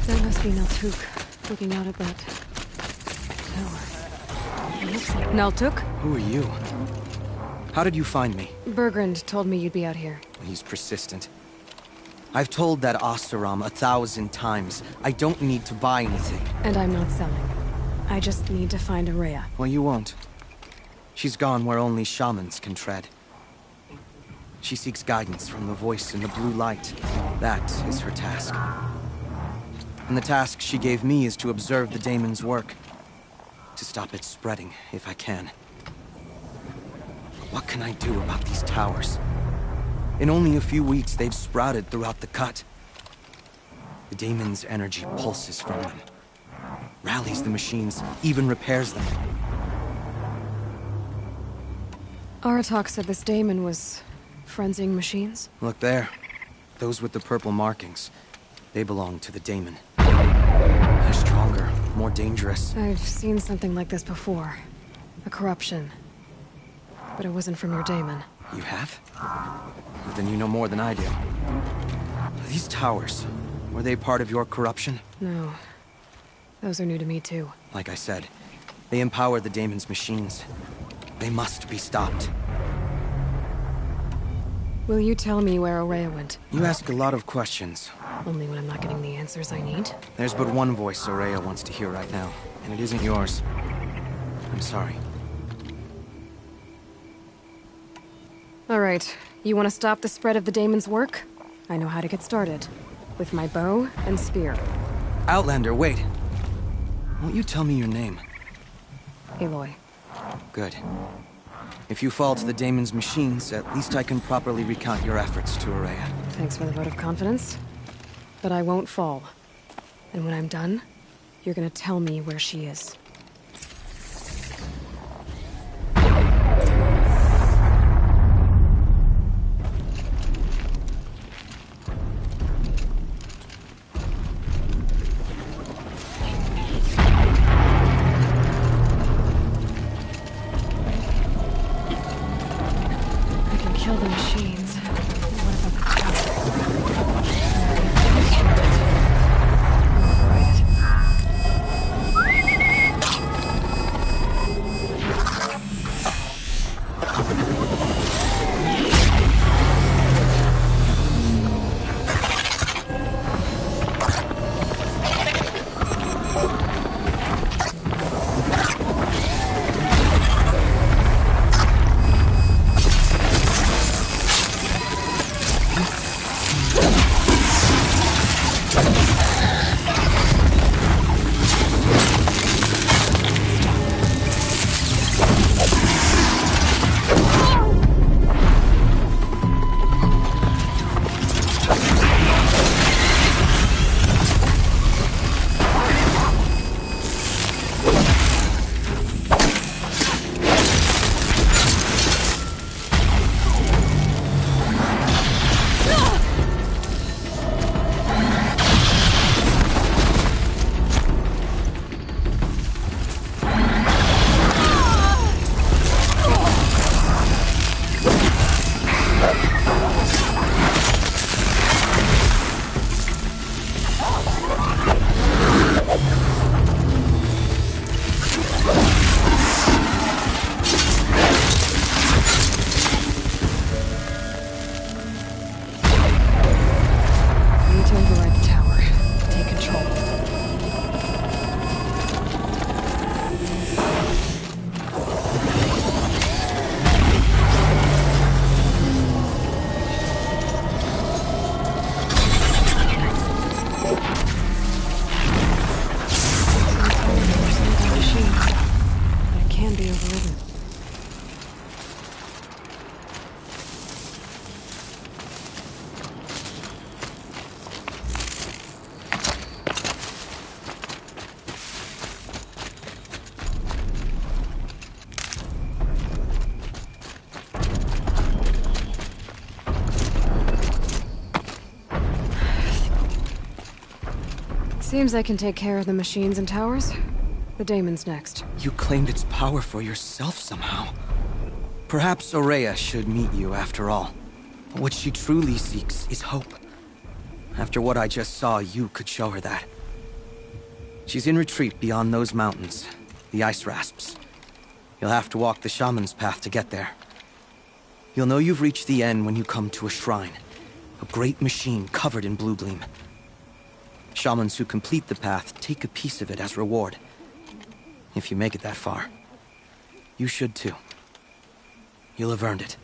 That must be Naltuk, looking out at that tower. It looks like Naltuk? Who are you? How did you find me? Bergrand told me you'd be out here. He's persistent. I've told that Oseram 1,000 times. I don't need to buy anything. And I'm not selling. I just need to find Araya. Well, you won't. She's gone where only shamans can tread. She seeks guidance from the voice in the blue light. That is her task. And the task she gave me is to observe the daemon's work. To stop it spreading, if I can. What can I do about these towers? In only a few weeks, they've sprouted throughout the cut. The daemon's energy pulses from them. Rallies the machines, even repairs them. Aratak said this daemon was frenzying machines? Look there. Those with the purple markings. They belong to the daemon. They're stronger, more dangerous. I've seen something like this before. A corruption. But it wasn't from your daemon. You have? Then you know more than I do. These towers, were they part of your corruption? No. Those are new to me too. Like I said, they empower the daemon's machines. They must be stopped. Will you tell me where Araya went? You ask a lot of questions. Only when I'm not getting the answers I need? There's but one voice Araya wants to hear right now, and it isn't yours. I'm sorry. All right. You want to stop the spread of the daemon's work? I know how to get started. With my bow and spear. Outlander, wait. Won't you tell me your name? Aloy. Good. If you fall to the daemon's machines, at least I can properly recount your efforts to Araya. Thanks for the vote of confidence. But I won't fall. And when I'm done, you're gonna tell me where she is. Seems I can take care of the machines and towers. The daemon's next. You claimed its power for yourself somehow. Perhaps Araya should meet you after all. What she truly seeks is hope. After what I just saw, you could show her that. She's in retreat beyond those mountains, the ice rasps. You'll have to walk the shaman's path to get there. You'll know you've reached the end when you come to a shrine, a great machine covered in blue gleam. Shamans who complete the path take a piece of it as reward. If you make it that far, you should too. You'll have earned it.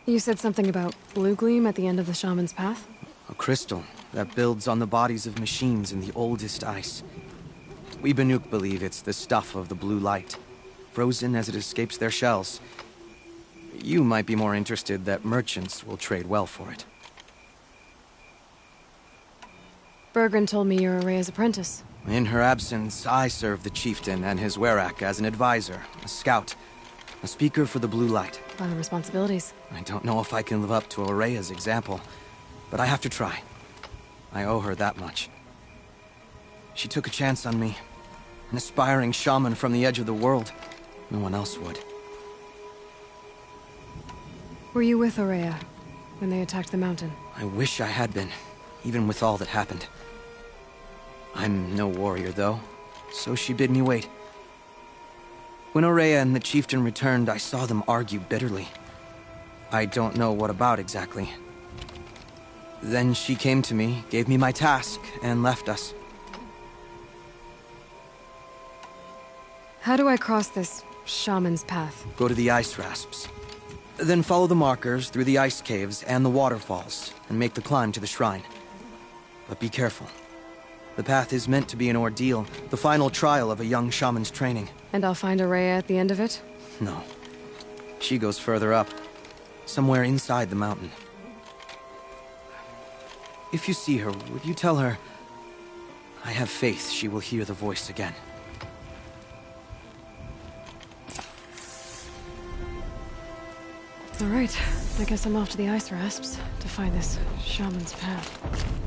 You said something about blue gleam at the end of the shaman's path? A crystal that builds on the bodies of machines in the oldest ice. We Banuk believe it's the stuff of the blue light, frozen as it escapes their shells. You might be more interested that merchants will trade well for it. Bergren told me you're Araya's apprentice. In her absence, I serve the chieftain and his werak as an advisor, a scout, a speaker for the blue light. A lot of responsibilities. I don't know if I can live up to Araya's example, but I have to try. I owe her that much. She took a chance on me, an aspiring shaman from the edge of the world. No one else would. Were you with Araya when they attacked the mountain? I wish I had been, even with all that happened. I'm no warrior, though, so she bid me wait. When Araya and the chieftain returned, I saw them argue bitterly. I don't know what about exactly. Then she came to me, gave me my task, and left us. How do I cross this shaman's path? Go to the ice rasps. Then follow the markers through the ice caves and the waterfalls, and make the climb to the shrine. But be careful. The path is meant to be an ordeal, the final trial of a young shaman's training. And I'll find Araya at the end of it? No. She goes further up, somewhere inside the mountain. If you see her, would you tell her, I have faith she will hear the voice again. All right, I guess I'm off to the ice rasps to find this shaman's path.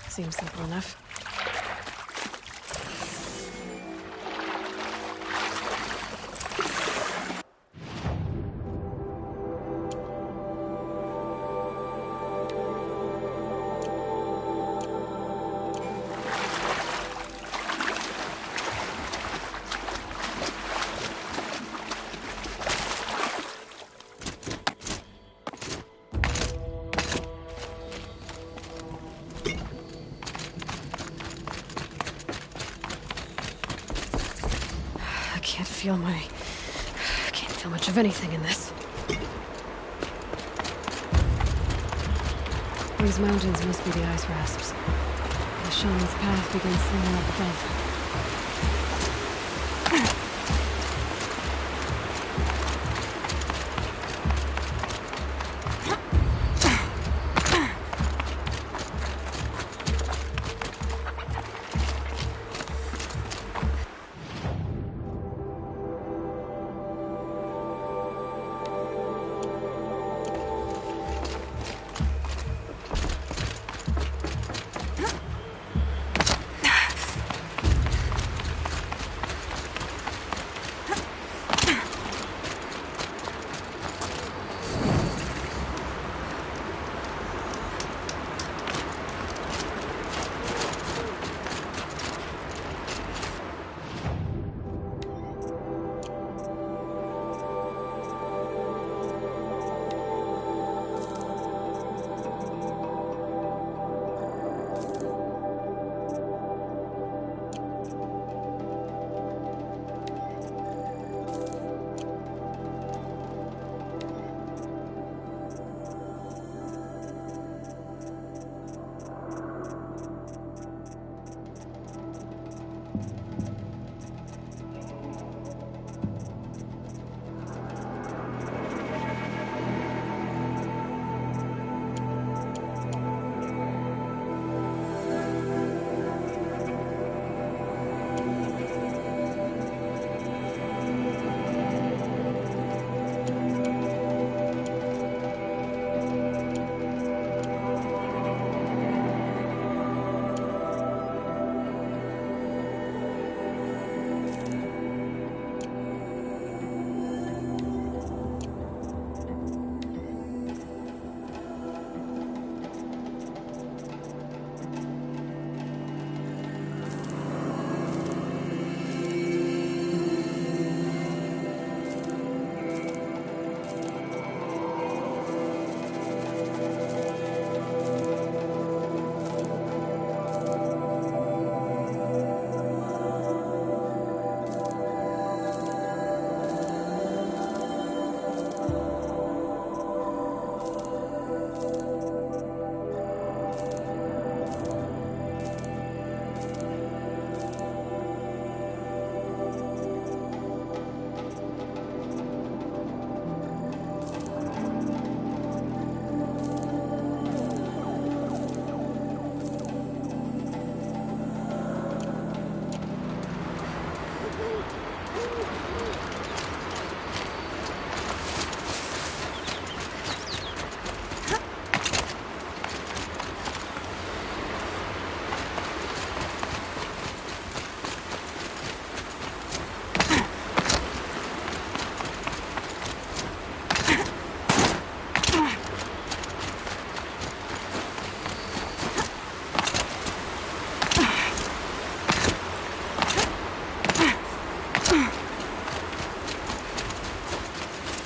Seems simple enough. I can't feel much of anything in this. These mountains must be the ice rasps. The shaman's path begins somewhere up above.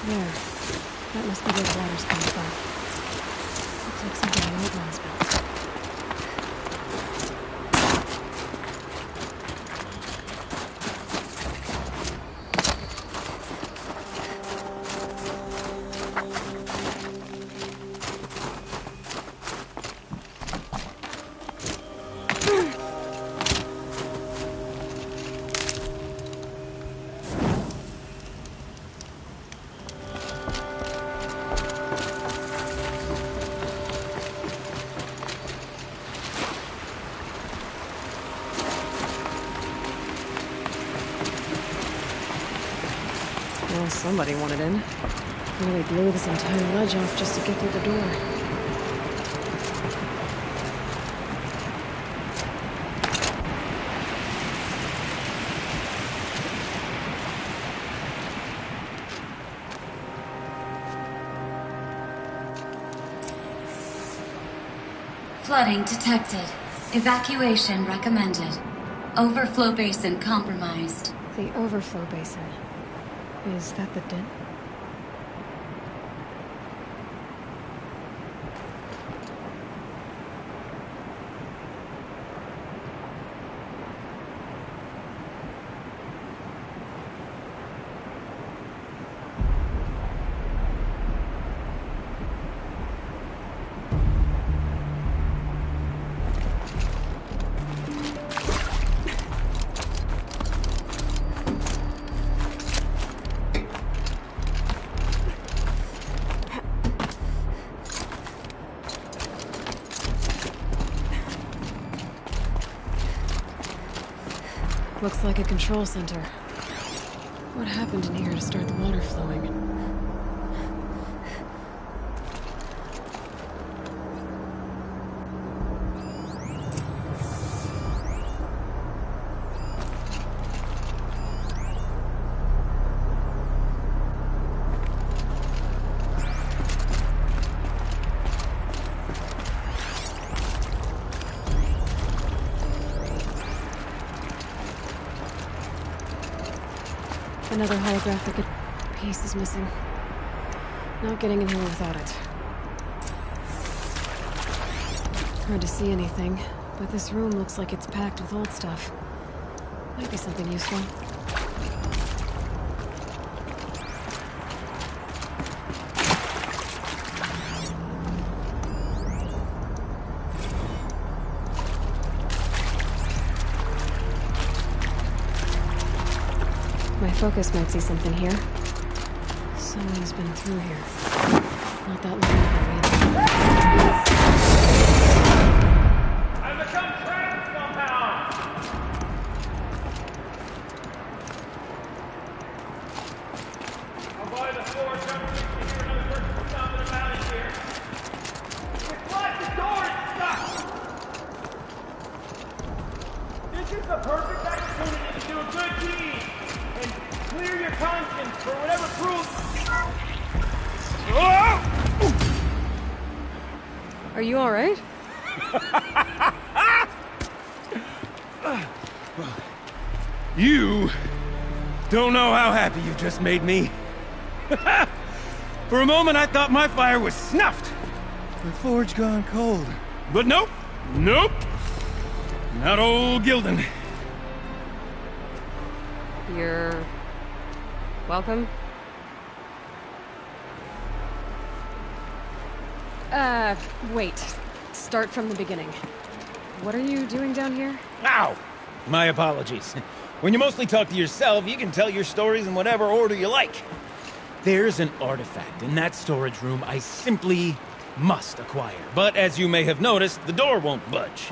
There. That must be where the water's coming from. Looks like something the old ones built. Well, somebody wanted in. Really blew this entire ledge off just to get through the door. Flooding detected. Evacuation recommended. Overflow basin compromised. The overflow basin. Is that the den? Looks like a control center. What happened in here to start the water flowing? Another holographic piece is missing. Not getting in here without it. Hard to see anything, but this room looks like it's packed with old stuff. Might be something useful. My focus might see something here. Someone's been through here. Not that long ago either. I've become trapped somehow! I'll buy the floor, jump to hear another person stomping about in here. It's like the door is stuck! This is the perfect opportunity to do a good deed! And clear your conscience for whatever proof. Are you all right? You don't know how happy you just made me. For a moment, I thought my fire was snuffed. The forge gone cold. But nope. Nope. Not old Gildan. You're... welcome? Wait. Start from the beginning. What are you doing down here? Ow! My apologies. When you mostly talk to yourself, you can tell your stories in whatever order you like. There's an artifact in that storage room I simply must acquire. But as you may have noticed, the door won't budge.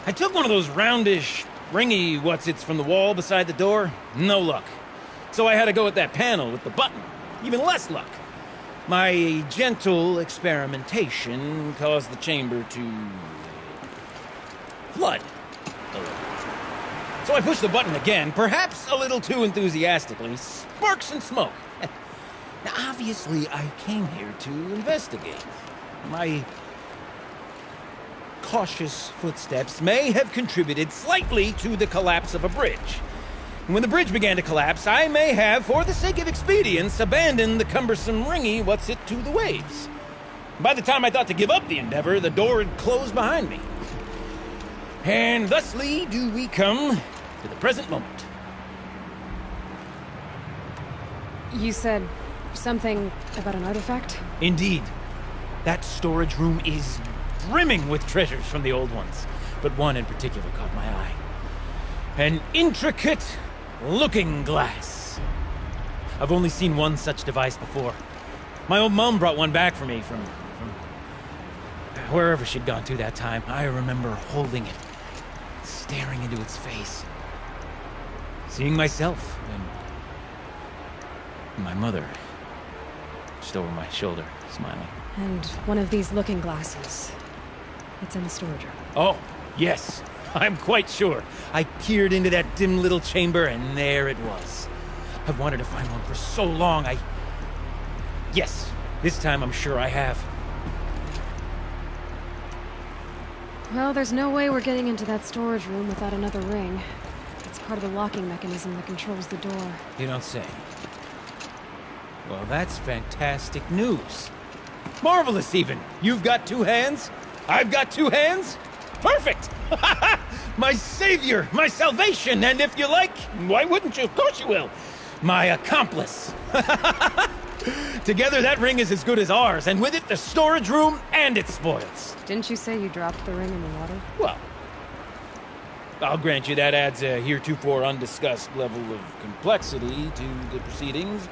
I took one of those roundish, ringy what's-its from the wall beside the door. No luck. So I had to go with that panel with the button. Even less luck. My gentle experimentation caused the chamber to... flood. So I pushed the button again, perhaps a little too enthusiastically. Sparks and smoke. Now, obviously, I came here to investigate. My cautious footsteps may have contributed slightly to the collapse of a bridge. And when the bridge began to collapse, I may have, for the sake of expedience, abandoned the cumbersome ringy what's-it to the waves. By the time I thought to give up the endeavor, the door had closed behind me. And thusly do we come to the present moment. You said something about an artifact? Indeed. That storage room is brimming with treasures from the old ones, but one in particular caught my eye. An intricate looking glass. I've only seen one such device before. My old mom brought one back for me from wherever she'd gone to that time. I remember holding it, staring into its face, seeing myself and my mother just over my shoulder, smiling. And one of these looking glasses. It's in the storage room. Oh, yes. I'm quite sure. I peered into that dim little chamber, and there it was. I've wanted to find one for so long, Yes, this time I'm sure I have. Well, there's no way we're getting into that storage room without another ring. It's part of the locking mechanism that controls the door. You don't say. Well, that's fantastic news. Marvelous, even. You've got two hands. I've got two hands. Perfect! My savior, my salvation, and if you like, why wouldn't you? Of course you will. My accomplice. Together, that ring is as good as ours, and with it, the storage room and its spoils. Didn't you say you dropped the ring in the water? Well, I'll grant you that adds a heretofore undiscussed level of complexity to the proceedings.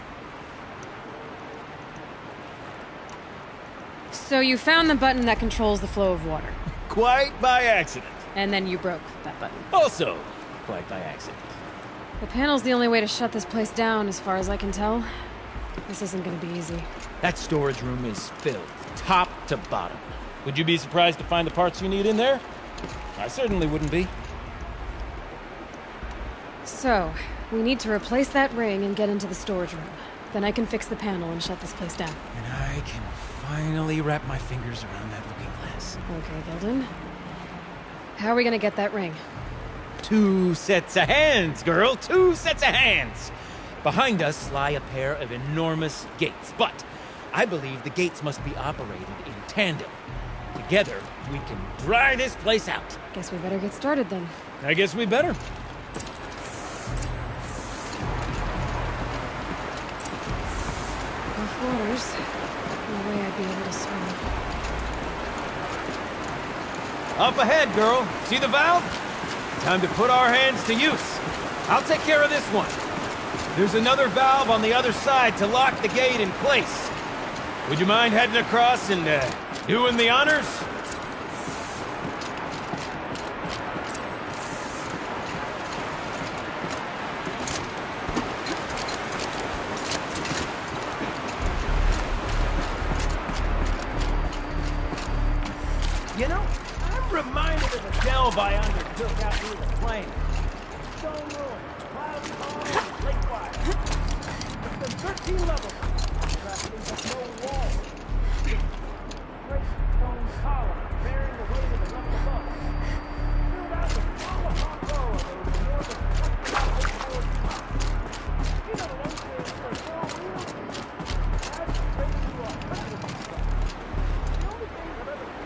So you found the button that controls the flow of water. Quite by accident. And then you broke that button. Also, quite by accident. The panel's the only way to shut this place down, as far as I can tell. This isn't gonna be easy. That storage room is filled, top to bottom. Would you be surprised to find the parts you need in there? I certainly wouldn't be. So, we need to replace that ring and get into the storage room. Then I can fix the panel and shut this place down. And I can finally wrap my fingers around that looking glass. Okay, Gilden. How are we gonna get that ring? 2 sets of hands, girl! 2 sets of hands! Behind us lie a pair of enormous gates, but I believe the gates must be operated in tandem. Together, we can dry this place out. Guess we better get started then. I guess we better. Rough waters. No way I'd be able to swim. Up ahead, girl. See the valve? Time to put our hands to use. I'll take care of this one. There's another valve on the other side to lock the gate in place. Would you mind heading across and doing the honors? You know, I'm reminded of a delve I undertook out near the plain. Stone ruins, cloudy palms, lake wire. There's been 13 levels. Practically but no walls. Great stone column bearing the weight of the level above. Filled out with tomahawk bow of those enormous forward top. You know those things are so real. That's crazy to 100 of these guys. The only things I've ever seen is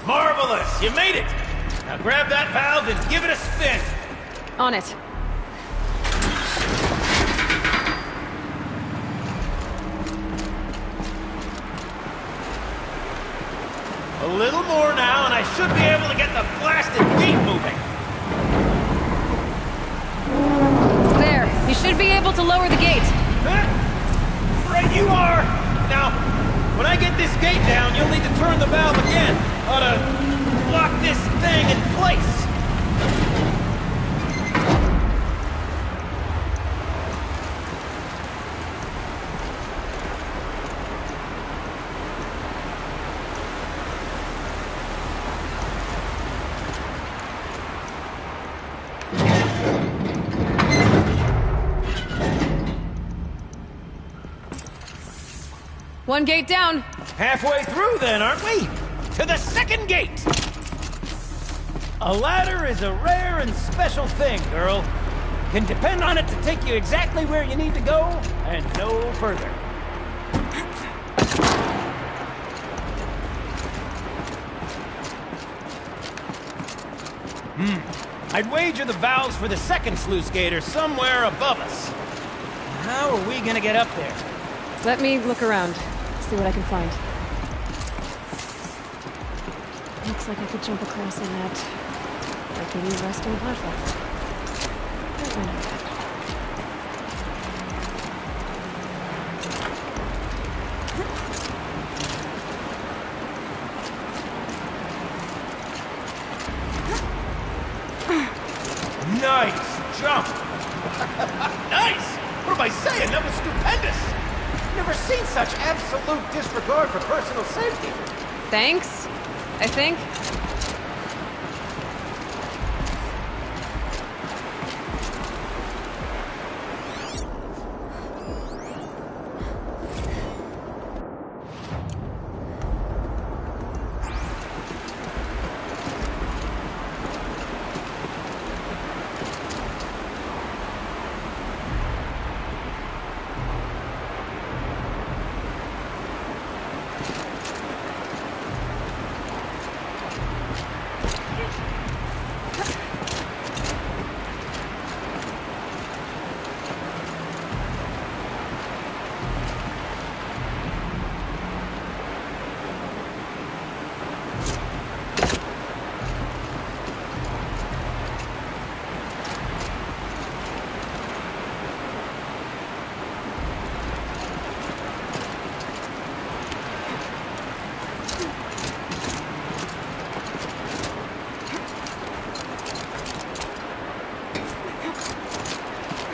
marvelous! You made it! Now grab that valve and give it a spin! On it. A little more now, and I should be able to get the blasted gate moving. There. You should be able to lower the gate. Right you are! Now, when I get this gate down, you'll need to turn the valve again. Ought to lock this thing in place. One gate down. Halfway through then, aren't we? To the second gate! A ladder is a rare and special thing, girl. Can depend on it to take you exactly where you need to go, and no further. I'd wager the valves for the second sluice gate are somewhere above us. How are we gonna get up there? Let me look around. See what I can find. Looks like I could jump across on that rickety resting platform. Right, why not? Nice jump! Nice! What am I saying? That was stupendous! Never seen such absolute disregard for personal safety. Thanks, I think.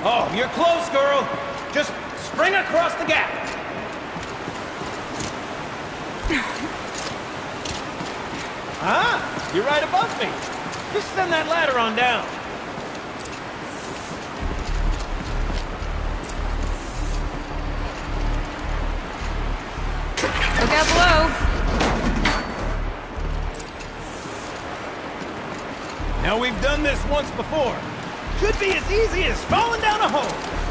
Oh, you're close, girl. Just spring across the gap. Ah, you're right above me. Just send that ladder on down. Look out below. Now we've done this once before. Should be as easy as falling down a hole.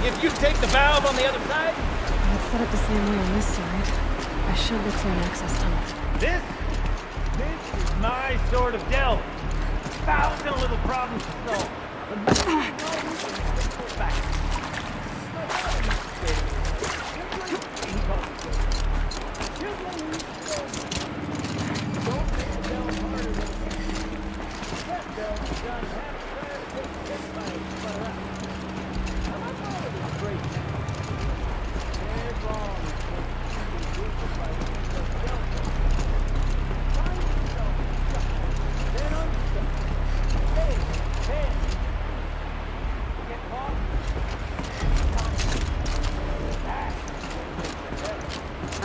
If you take the valve on the other side. Let's set it the same way on this side. I should look for an access tunnel. This is my sort of delve. Thousand little problems to solve.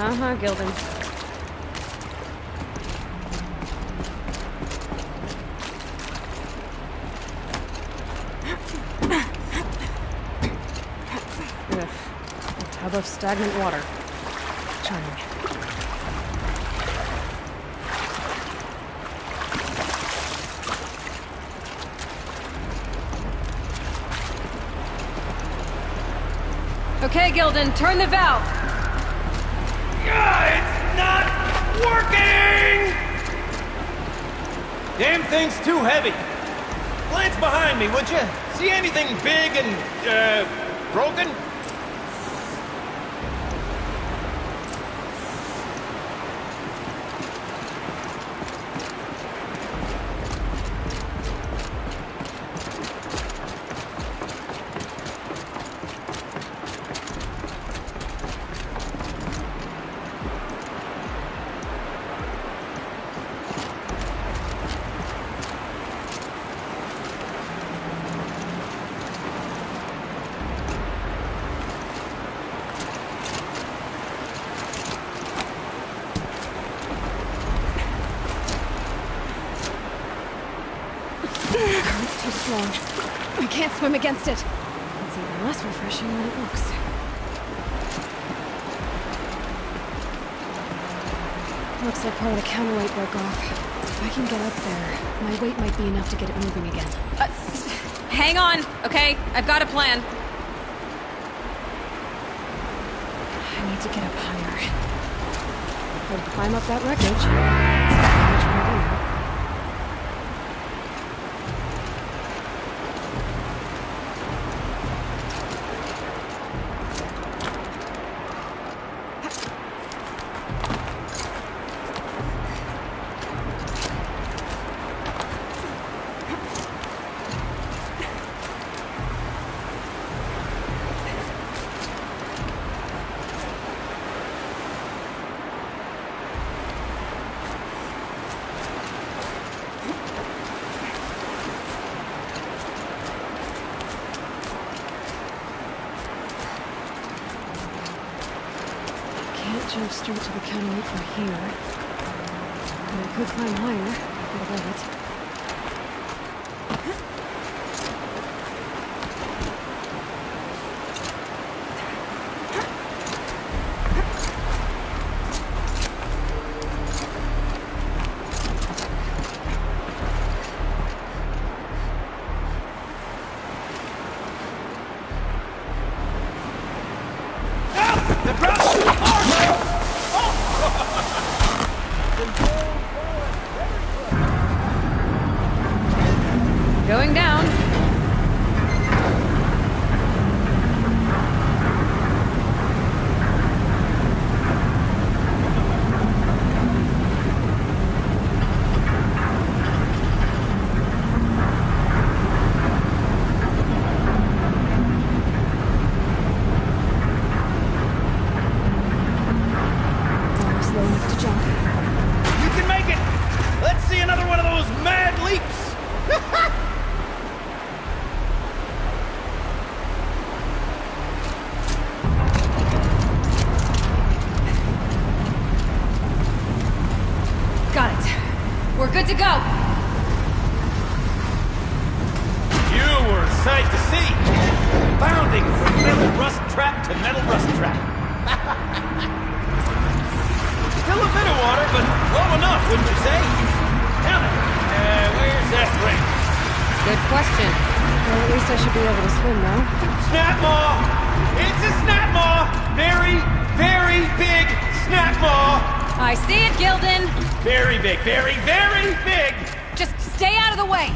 Uh-huh, Gildan. Ugh. A tub of stagnant water. Charming. Okay, Gildan, turn the valve. It's not working! Damn thing's too heavy. Glance behind me, would you? See anything big and, broken? It's too strong. I can't swim against it. It's even less refreshing than it looks. Looks like part of the counterweight broke off. If I can get up there, my weight might be enough to get it moving again. Hang on, okay? I've got a plan. I need to get up higher. I'll climb up that wreckage. It's not much more than that. Jump straight to the counterweight from here. And I could climb higher, get above it. Going down. Slow enough to jump. You can make it! Let's see another one of those mad leaps! Got it. We're good to go. You were a sight to see. Bounding from metal rust trap to metal rust trap. Still a bit of water, but low enough, wouldn't you say? Damn it. Where's that ring? Good question. Well, at least I should be able to swim now. Snap maw! It's a snap maw! Very, very big snap maw! I see it, Gildan. Very big, very, very big! Just stay out of the way.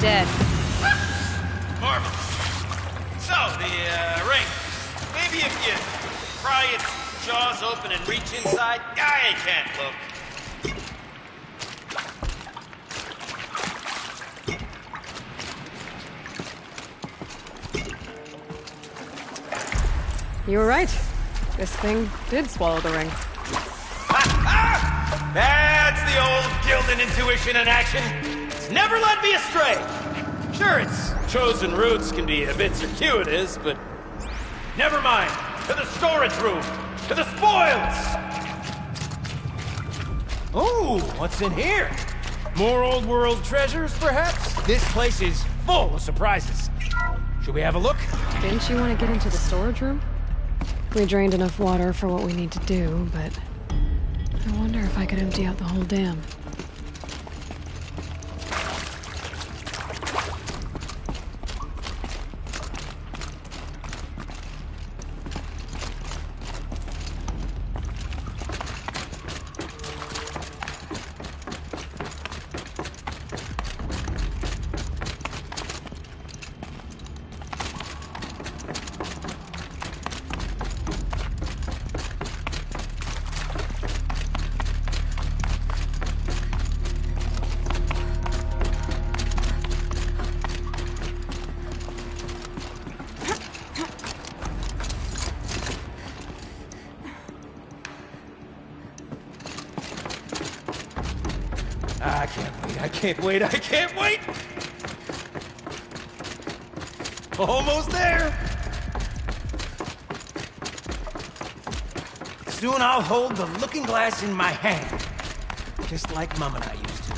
dead. Marvelous. So, the ring. Maybe if you pry its jaws open and reach inside, I can't look. You were right. This thing did swallow the ring. That's the old Gildan intuition in action. It's never led me astray. Sure, its chosen routes can be a bit circuitous, but never mind. To the storage room. To the spoils. Ooh, what's in here? More old world treasures, perhaps? This place is full of surprises. Should we have a look? Didn't you want to get into the storage room? We drained enough water for what we need to do, but I wonder if I could empty out the whole dam. I can't wait! Almost there! Soon I'll hold the looking glass in my hand, just like Mom and I used to.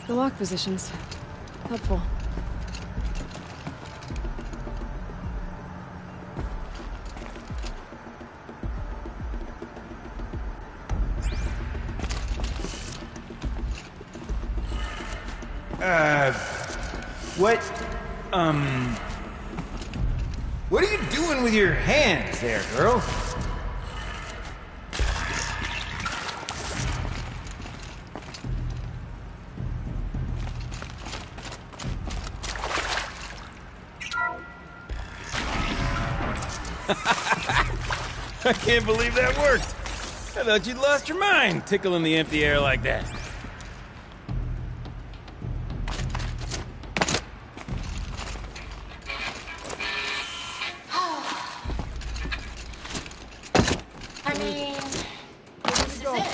The lock positions. Helpful. What are you doing with your hands there, girl? I can't believe that worked. I thought you'd lost your mind, tickling the empty air like that. I mean, this is it.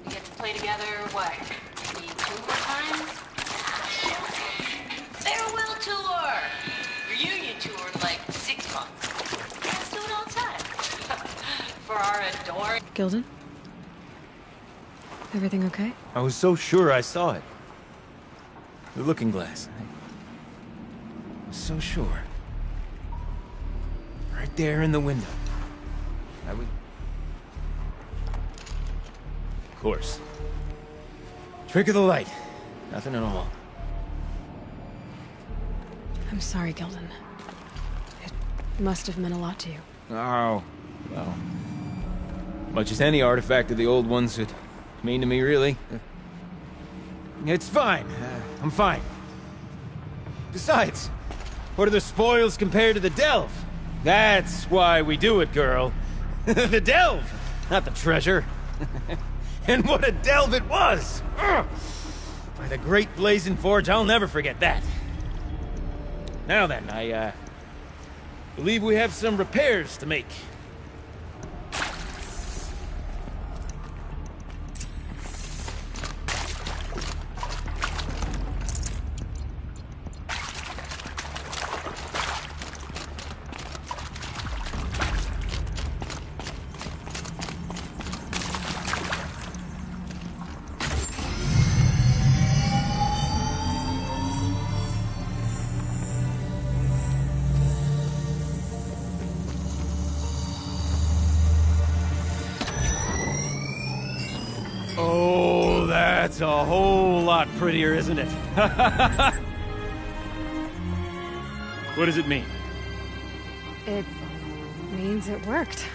We get to play together, what, maybe 2 more times? Farewell tour! Reunion tour in like 6 months. Let's do it all the time. For our adoring... Gildan? Everything okay? I was so sure I saw it. The looking glass. I was so sure. Right there in the window. I was... Of course. Trick of the light. Nothing at all. I'm sorry, Gildan. It must have meant a lot to you. Oh, well. Much as any artifact of the old ones would mean to me, really. It's fine. I'm fine. Besides, what are the spoils compared to the delve? That's why we do it, girl. The delve, not the treasure. And what a delve it was! Ugh. By the great Blazing Forge, I'll never forget that. Now then, I believe we have some repairs to make. That's a whole lot prettier, isn't it? What does it mean? It means it worked.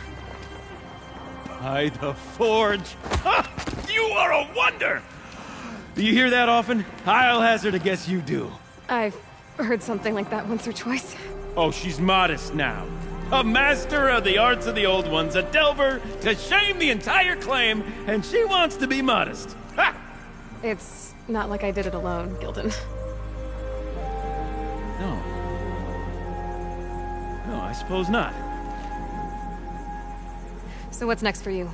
By the Forge. You are a wonder! Do you hear that often? I'll hazard a guess you do. I've heard something like that once or twice. Oh, she's modest now. A master of the arts of the old ones, a delver to shame the entire claim, and she wants to be modest. Ha! It's not like I did it alone, Gildan. No. No, I suppose not. So what's next for you?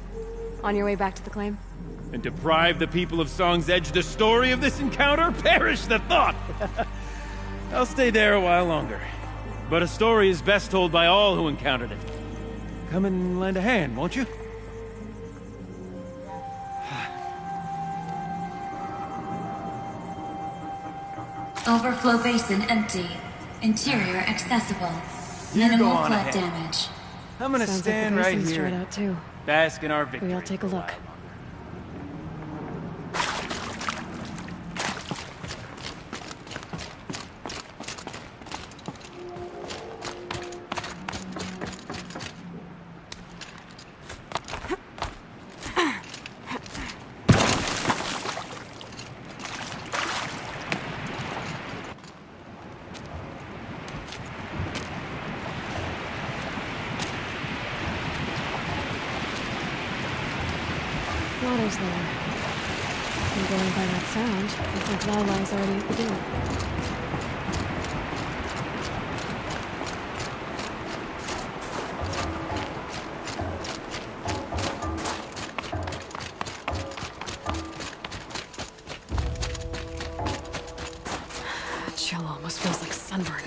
On your way back to the claim? And deprive the people of Song's Edge the story of this encounter? Perish the thought! I'll stay there a while longer. But a story is best told by all who encountered it. Come and lend a hand, won't you? Overflow basin empty. Interior accessible. You go Minimal on flood ahead. damage. I'm gonna Sounds stand like the right basin's here. dried out too. Bask in our victory. We all take a look. Water's there. And going by that sound, looks like Lala's already at the door. Chill almost feels like sunburn.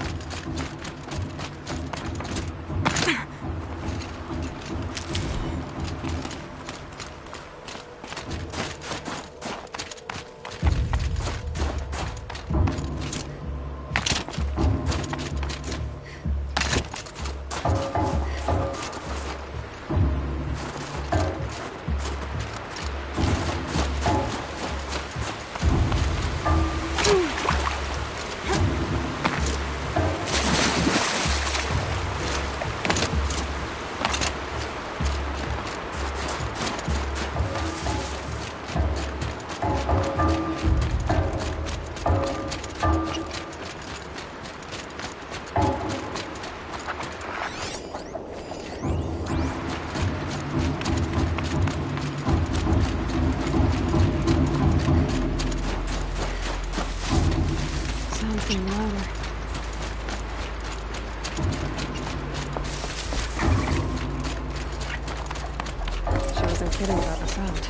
Sounds getting louder. She wasn't kidding about the sound.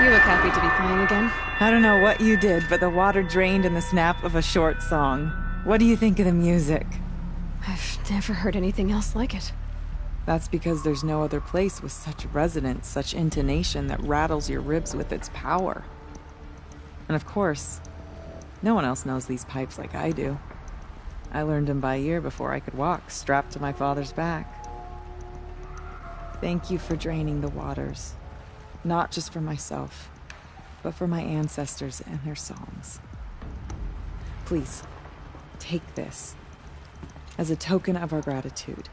You look happy to be playing again. I don't know what you did, but the water drained in the snap of a short song. What do you think of the music? I've never heard anything else like it. That's because there's no other place with such resonance, such intonation that rattles your ribs with its power. And of course, no one else knows these pipes like I do. I learned them by ear before I could walk, strapped to my father's back. Thank you for draining the waters. Not just for myself, but for my ancestors and their songs. Please, take this as a token of our gratitude.